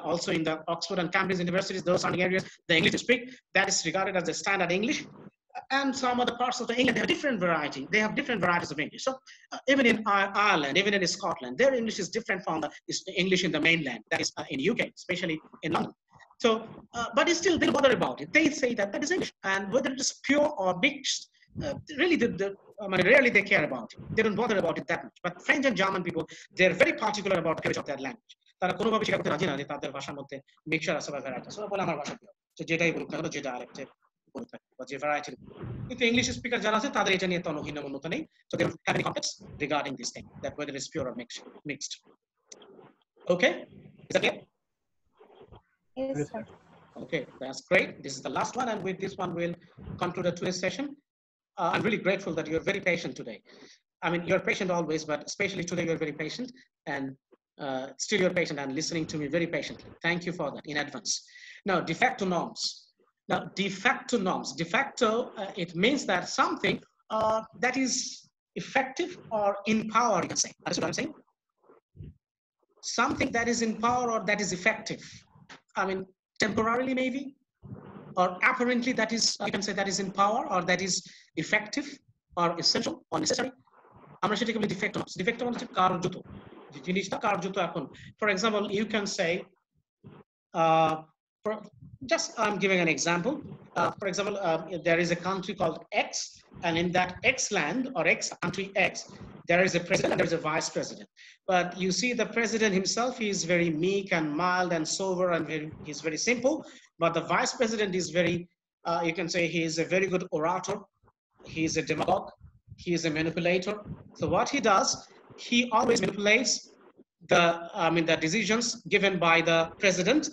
also in the Oxford and Cambridge universities, those surrounding areas, the English they speak, that is regarded as the standard English. And some other parts of the England, they have different variety. They have different varieties of English. So even in Ireland, even in Scotland, their English is different from the English in the mainland, that is in UK, especially in London. So, but it's still, they don't bother about it. They say that that is English. And whether it is pure or mixed, really rarely they care about it. They don't bother about it that much. But French and German people, they're very particular about the purity of their language. তারা কোনোভাবে স্বীকার করতে রাজি না যে তাদের ভাষার মধ্যে মিক্সচার আছে বা ভ্যারাইটি আছে। বলে আমার ভাষা কি হবে, যেটাই বলুক না কেন, যেটা আরেকটা বলে থাকে বা যে ভ্যারাইটি। কিন্তু ইংলিশ স্পিকার যারা আছে তাদের এটা নিয়ে কোনো হীনমন্যতা নেই। So they don't have any complex regarding this thing, that whether it's pure or mixed. Okay, is that clear? Yes, sir. Okay, that's great. This is the last one, and with this one we'll conclude today's session. I'm really grateful that you're very patient today. I mean, you're patient always, but especially today you're very patient, and still you're patient and listening to me very patiently. Thank you for that in advance. Now, de facto norms. Now, de facto norms. De facto, it means that something that is effective or in power, you can say. That's what I'm saying. Something that is in power or that is effective. I mean, temporarily maybe, or apparently that is, you can say that is in power or that is effective or essential or necessary. আমরা সেটাকে বলি defect norms. Defect মানে হচ্ছে কার্যত, যে জিনিসটা কার্যত এখন। For example, you can say, just I'm giving an example. For example, there is a country called X, and in that X land or X country X, there is a president and there is a vice president. But you see the president himself, he is very meek and mild and sober, and he's very simple. But the vice president is very, you can say he is a very good orator. He is a demagogue. He is a manipulator. So what he does, he always manipulates the decisions given by the president.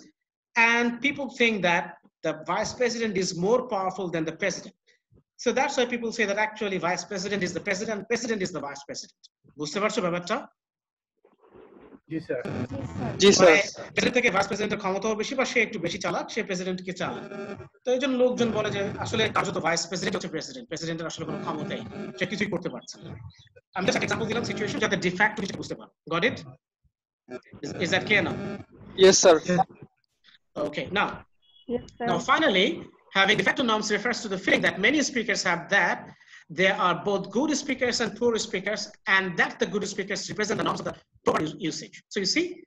And people think that the vice president is more powerful than the president. So that's why people say that actually vice president is the president, president is the vice president. বুঝতে পারছো ব্যাপারটা? জি sir. জি sir. President থেকে vice প্রেসিডেন্টের ক্ষমতাও বেশি, বা সে একটু বেশি চালাক, সে প্রেসিডেন্টকে চালাক। তো এই জন্য লোকজন বলে যে আসলে কার্যত ভাইস প্রেসিডেন্ট হচ্ছে প্রেসিডেন্ট, প্রেসিডেন্টের আসলে কোনো ক্ষমতাই নেই, সে কিছুই করতে পারছে না। আমি জাস্ট এক্সাম্পল দিলাম সিচুয়েশন, যাতে de facto কিছু বুঝতে পারো। Got it? Is that clear now? Yes, sir. Okay, now Yes, sir. Now, finally, having de facto norms refers to the feeling that many speakers have that there are both good speakers and poor speakers, and that the good speakers represent the norms of the proper usage. So you see,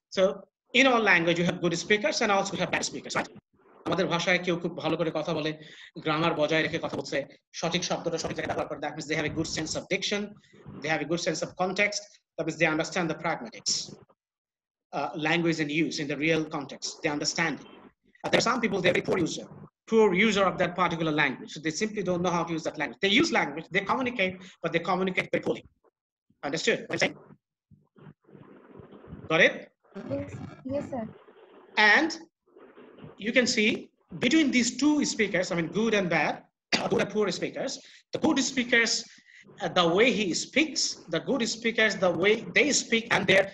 so in all language you have good speakers and also you have bad speakers, right? আমাদের ভাষায় কেউ খুব ভালো করে কথা বলে, grammar বজায় রেখে কথা বলছে, সঠিক শব্দটা সঠিক জায়গায় ব্যবহার করে, that means they have a good sense of diction, they have a good sense of context, that means they understand the pragmatics, language in use in the real context, they understand it. There are some people, they're very poor user of that particular language. So they simply don't know how to use that language. They use language, they communicate, but they communicate very poorly. Understood what I'm saying? Got it? Yes, yes, sir. And you can see between these two speakers, I mean good and bad, good and poor speakers, the good speakers, the way he speaks, the good speakers, the way they speak and their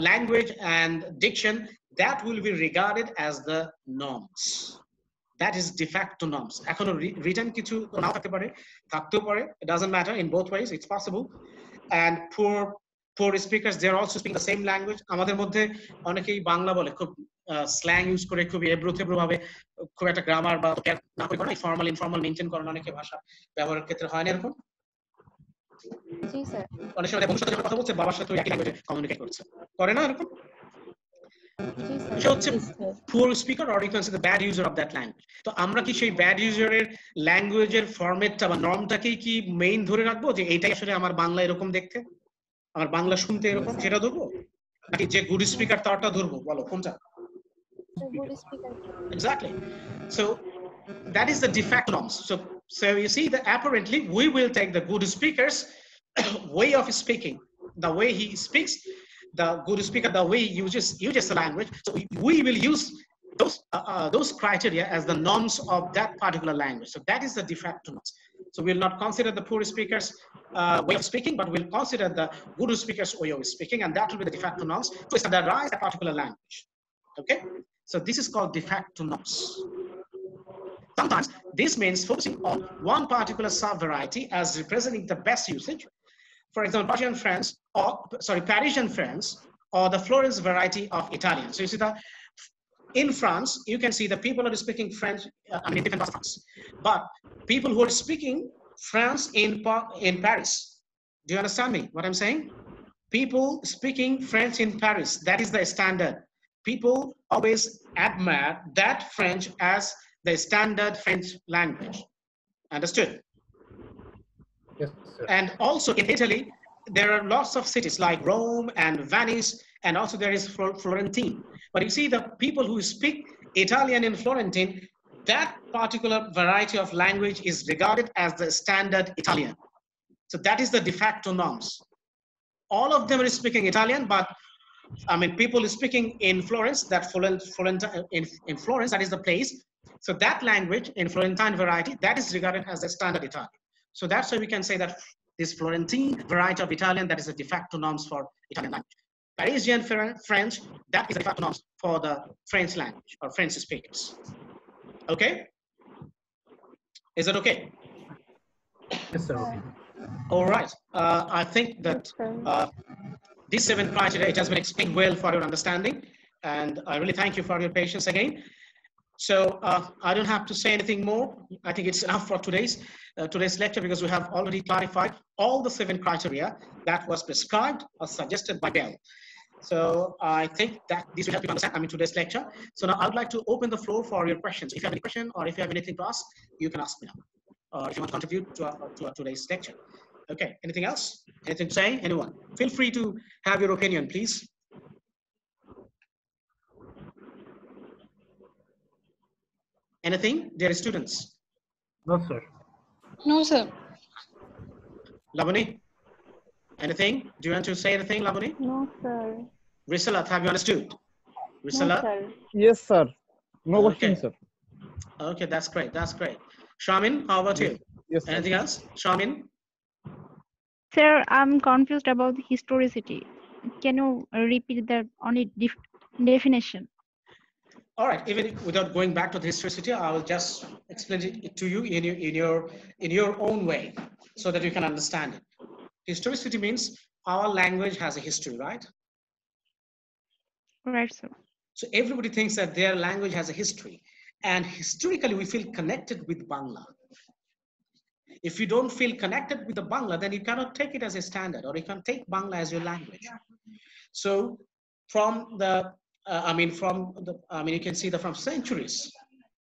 language and diction, that will be regarded as the norms. That is de facto norms. এখনো written কিছু নাও থাকতে পারে, থাকতেও পারে, it doesn't matter, in both ways it's possible. And poor speakers, they are also speaking the same language. আমাদের মধ্যে অনেকেই বাংলা বলে খুব স্ল্যাং ইউজ করে, খুব এবড়ো ভাবে, খুব একটা গ্রামার বা না করে না, ফর্মাল ইনফর্মাল মেইনটেইন করেন অনেকে ভাষা ব্যবহারের ক্ষেত্রে, হয় না এরকম? জি স্যার। অনেক সময় বন্ধুর সাথে কথা বলছে, বাবার সাথে একই ল্যাঙ্গুয়েজে কমিউনিকেট করছে, করে না এরকম? জি স্যার। সে হচ্ছে poor speaker or you can say the bad user of that language. তো আমরা কি সেই ব্যাড ইউজারের ল্যাঙ্গুয়েজের ফরম্যাটটা বা নর্মটাকেই কি মেইন ধরে রাখবো, যে এইটাই আসলে আমার বাংলা এরকম দেখতে, আমার বাংলা শুনতে এরকম, সেটা ধরবো, নাকি যে গুড স্পিকার তারটা ধরবো? বলো কোনটা? Good speaker. Exactly. So that is the de facto norms. So you see that apparently we will take the good speakers way of speaking, the way he speaks, the good speaker, the way he uses the language. So we will use those criteria as the norms of that particular language. So that is the de facto norms. So we'll not consider the poor speakers way of speaking, but we'll consider the good speakers way of speaking, and that will be the de facto norms to standardize that particular language. Okay, so this is called de facto norms. Sometimes this means focusing on one particular sub-variety as representing the best usage. For example, Parisian French, or the Florence variety of Italian. So you see that in France, you can see the people are speaking French, in different parts of France. But people who are speaking French in Paris, do you understand me, what I'm saying? People speaking French in Paris, that is the standard. People always admire that French as the standard French language. Understood? Yes, sir. And also in Italy, there are lots of cities like Rome and Venice, and also there is Florentine. But you see, the people who speak Italian in Florentine, that particular variety of language is regarded as the standard Italian. So that is the de facto norms. All of them are speaking Italian, but I mean, people speaking in Florence, in Florence, that is the place. So that language in Florentine variety, that is regarded as the standard Italian. So that's why we can say that this Florentine variety of Italian, that is the de facto norms for Italian language. Parisian French, that is the de facto norms for the French language or French speakers. Okay? Is it okay? Yes, sir. Okay. All right. I think that these 7 criteria, it has been explained well for your understanding. And I really thank you for your patience again. So I don't have to say anything more. I think it's enough for today's lecture, because we have already clarified all the 7 criteria that was prescribed or suggested by Bell. So I think that this will help you understand, today's lecture. So now I would like to open the floor for your questions. If you have any question or if you have anything to ask, you can ask me now. Or if you want to contribute to our today's lecture. Okay, anything else? Anything to say? Anyone? Feel free to have your opinion, please. Anything, dear students? No, sir. No, sir. Lavani, anything? Do you want to say anything, Lavani? No, sir. Risalat, have you understood? No, Risalat? sir. Yes, sir. No Okay. question, sir. Okay, that's great. That's great. Shamin, how about you? Yes, sir. Anything else? Shamin? Sir, I'm confused about the historicity. Can you repeat the only definition? All right. Even without going back to the historicity, I will just explain it to you in your own way, so that you can understand it. Historicity means our language has a history, right? Right, sir. So everybody thinks that their language has a history, and historically we feel connected with Bangla. If you don't feel connected with the Bangla, then you cannot take it as a standard, or you can take Bangla as your language. So from the, you can see that from centuries,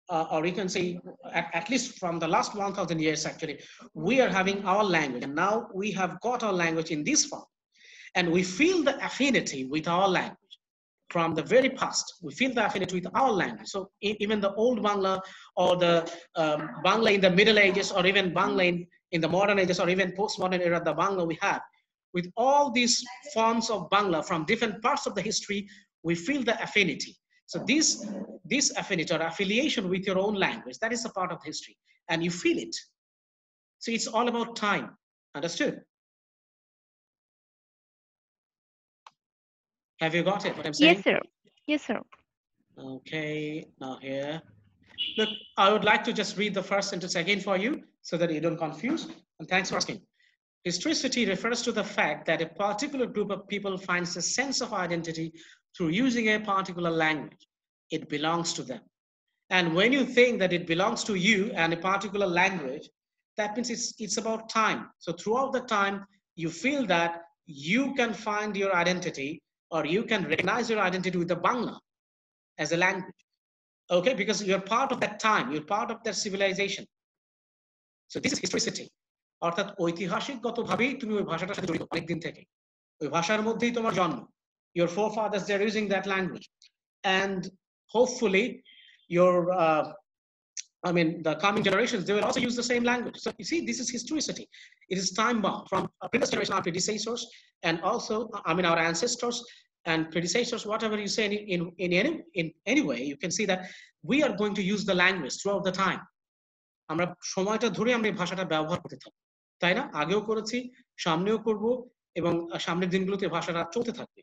or you can say at least from the last 1,000 years, actually, we are having our language, and now we have got our language in this form, and we feel the affinity with our language. From the very past, we feel the affinity with our language. So even the old Bangla, or the Bangla in the Middle Ages, or even Bangla in the modern ages, or even postmodern era, the Bangla we have, with all these forms of Bangla from different parts of the history, we feel the affinity. So this affinity or affiliation with your own language, that is a part of history, and you feel it. So it's all about time. Understood? Have you got it, what I'm saying? Yes, sir. Yes, sir. Okay, now here. Look, I would like to just read the first sentence again for you so that you don't confuse. And thanks for asking. Historicity refers to the fact that a particular group of people finds a sense of identity through using a particular language. It belongs to them. And when you think that it belongs to you and a particular language, that means it's about time. So throughout the time, you feel that you can find your identity, or you can recognize your identity with the Bangla as a language. Okay, because you're part of that time, you're part of that civilization. So this is historicity. অর্থাৎ ঐতিহাসিকগতভাবেই তুমি ওই ভাষাটার সাথে জড়িত অনেক দিন থেকে। ওই ভাষার মধ্যেই তোমার জন্ম। Your forefathers, they're using that language. And hopefully your the coming generations, they will also use the same language. So you see, this is historicity. It is time bound from a previous generation, our predecessors, and also our ancestors and predecessors, whatever you say in any way, you can see that we are going to use the language throughout the time. আমরা সময়টা ধরে আমরা এই ভাষাটা ব্যবহার করতে থাকি, তাই না? আগেও করেছি, সামনেও করব, এবং সামনের দিনগুলোতে ভাষাটা চলতে থাকবে।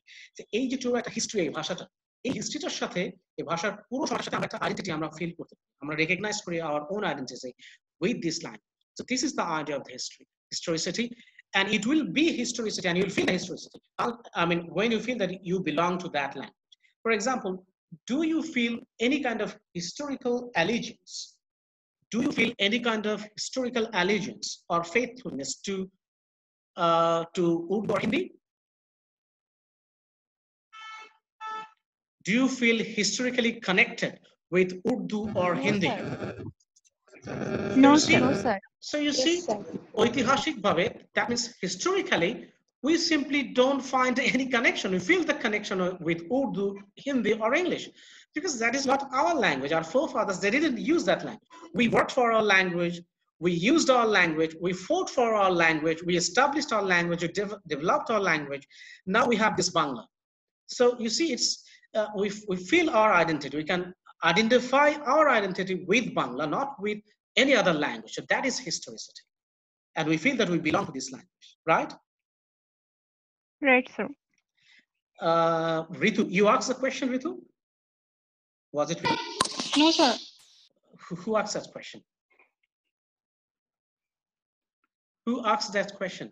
এই যে পুরো একটা হিস্ট্রি, এই ভাষাটা, এই হিস্ট্রিটার সাথে এই ভাষার পুরো সমাজের সাথে আমরা একটা আইডেন্টিটি আমরা ফিল করতে পারি, আমরা রেকগনাইজ করি our own identity with this language. So this is the idea of the historicity, and it will be historicity, and you'll feel the historicity. When you feel that you belong to that language. For example, do you feel any kind of historical allegiance? Do you feel any kind of historical allegiance or faithfulness to Urdu or Hindi? Do you feel historically connected with Urdu or No, Hindi? sir. No, you see? sir. No, sir. So you Yes, see, sir. ঐতিহাসিক ভাবে, that means historically, we simply don't find any connection. We feel the connection with Urdu, Hindi, or English, because that is not our language. Our forefathers, they didn't use that language. We worked for our language. We used our language. We fought for our language. We established our language. We developed our language. Now we have this Bangla. So you see, it's we feel our identity. We can identify our identity with Bangla, not with any other language. So that is historicity. And we feel that we belong to this language, right? Right, sir. Ritu, you asked the question, Ritu? Was it Ritu? No, sir. Who asked that question? Who asked that question?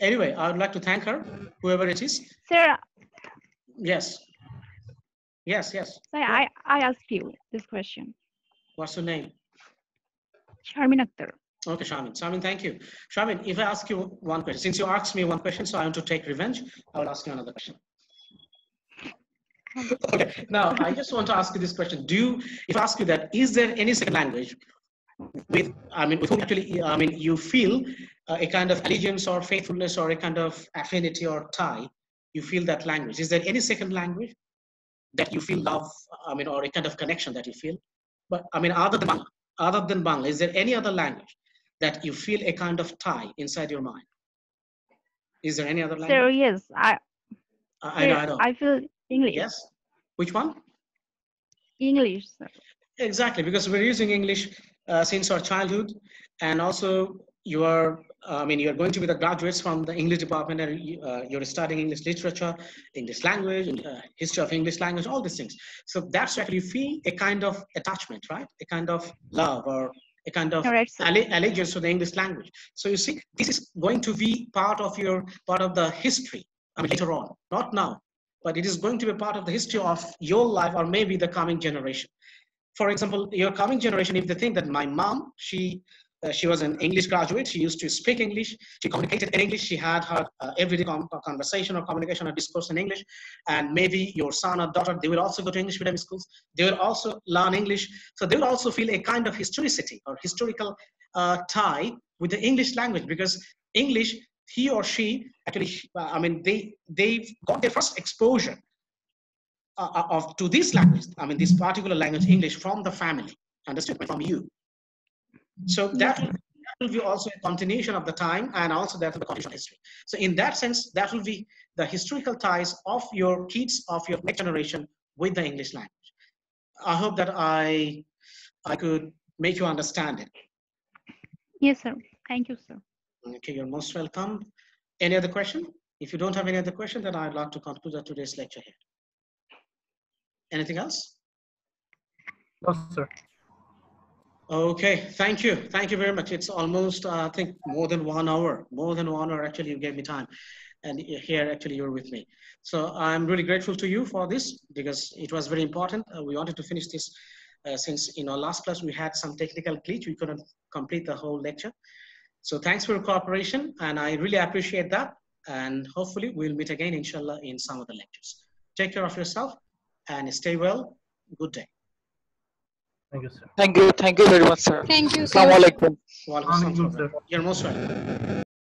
Anyway, I would like to thank her, whoever it is. Sir, Yes. Yes, yes. sir, I ask you this question. What's your name? Sharmin Akhtar. Okay, Shamin. Shamin, thank you. Shamin, if I ask you one question, since you asked me one question, so I want to take revenge, I will ask you another question. Okay, now I just want to ask you this question. If I ask you that, is there any second language with whom actually, you feel a kind of allegiance or faithfulness or a kind of affinity or tie, you feel that language? Is there any second language that you feel love, or a kind of connection that you feel? But other than Bangla, is there any other language that you feel a kind of tie inside your mind? Is there any other Sir, language? yes, I know. I feel English. Yes. Which one? English, sir. Exactly, because we're using English since our childhood, and also you're going to be the graduates from the English department, and you're studying English literature, English language, history of English language, all these things. So that's actually you feel a kind of attachment, right? A kind of love or a kind of Right, sir. allegiance to the English language. So you see, this is going to be part of the history. Later on, not now, but it is going to be part of the history of your life or maybe the coming generation. For example, your coming generation, if they think that my mom, she was an English graduate, she used to speak English, she communicated in English, she had her everyday conversation or communication or discourse in English, and maybe your son or daughter, they will also go to English medium schools, they will also learn English, so they will also feel a kind of historicity or historical tie with the English language, because English, he or she actually, they've got their first exposure to this language, this particular language, English, from the family, understood, from you. So that will be also a continuation of the time, and also that of the continuation of history. So in that sense, that will be the historical ties of your kids, of your next generation, with the English language. I hope that I could make you understand it. Yes, sir. Thank you, sir. Okay, you're most welcome. Any other question? If you don't have any other question, then I'd like to conclude today's lecture here. Anything else? No, sir. Okay, thank you. Thank you very much. It's almost, I think, more than 1 hour. More than 1 hour, actually, you gave me time. And here, actually, you're with me. So I'm really grateful to you for this, because it was very important. We wanted to finish this since in our last class, we had some technical glitch. We couldn't complete the whole lecture. So thanks for your cooperation. And I really appreciate that. And hopefully we'll meet again, inshallah, in some of the lectures. Take care of yourself and stay well. Good day. Thank you, sir. Thank you very much, sir. Thank you, sir. Assalamu alaikum. Walaikum Sir. assalam. You're most welcome.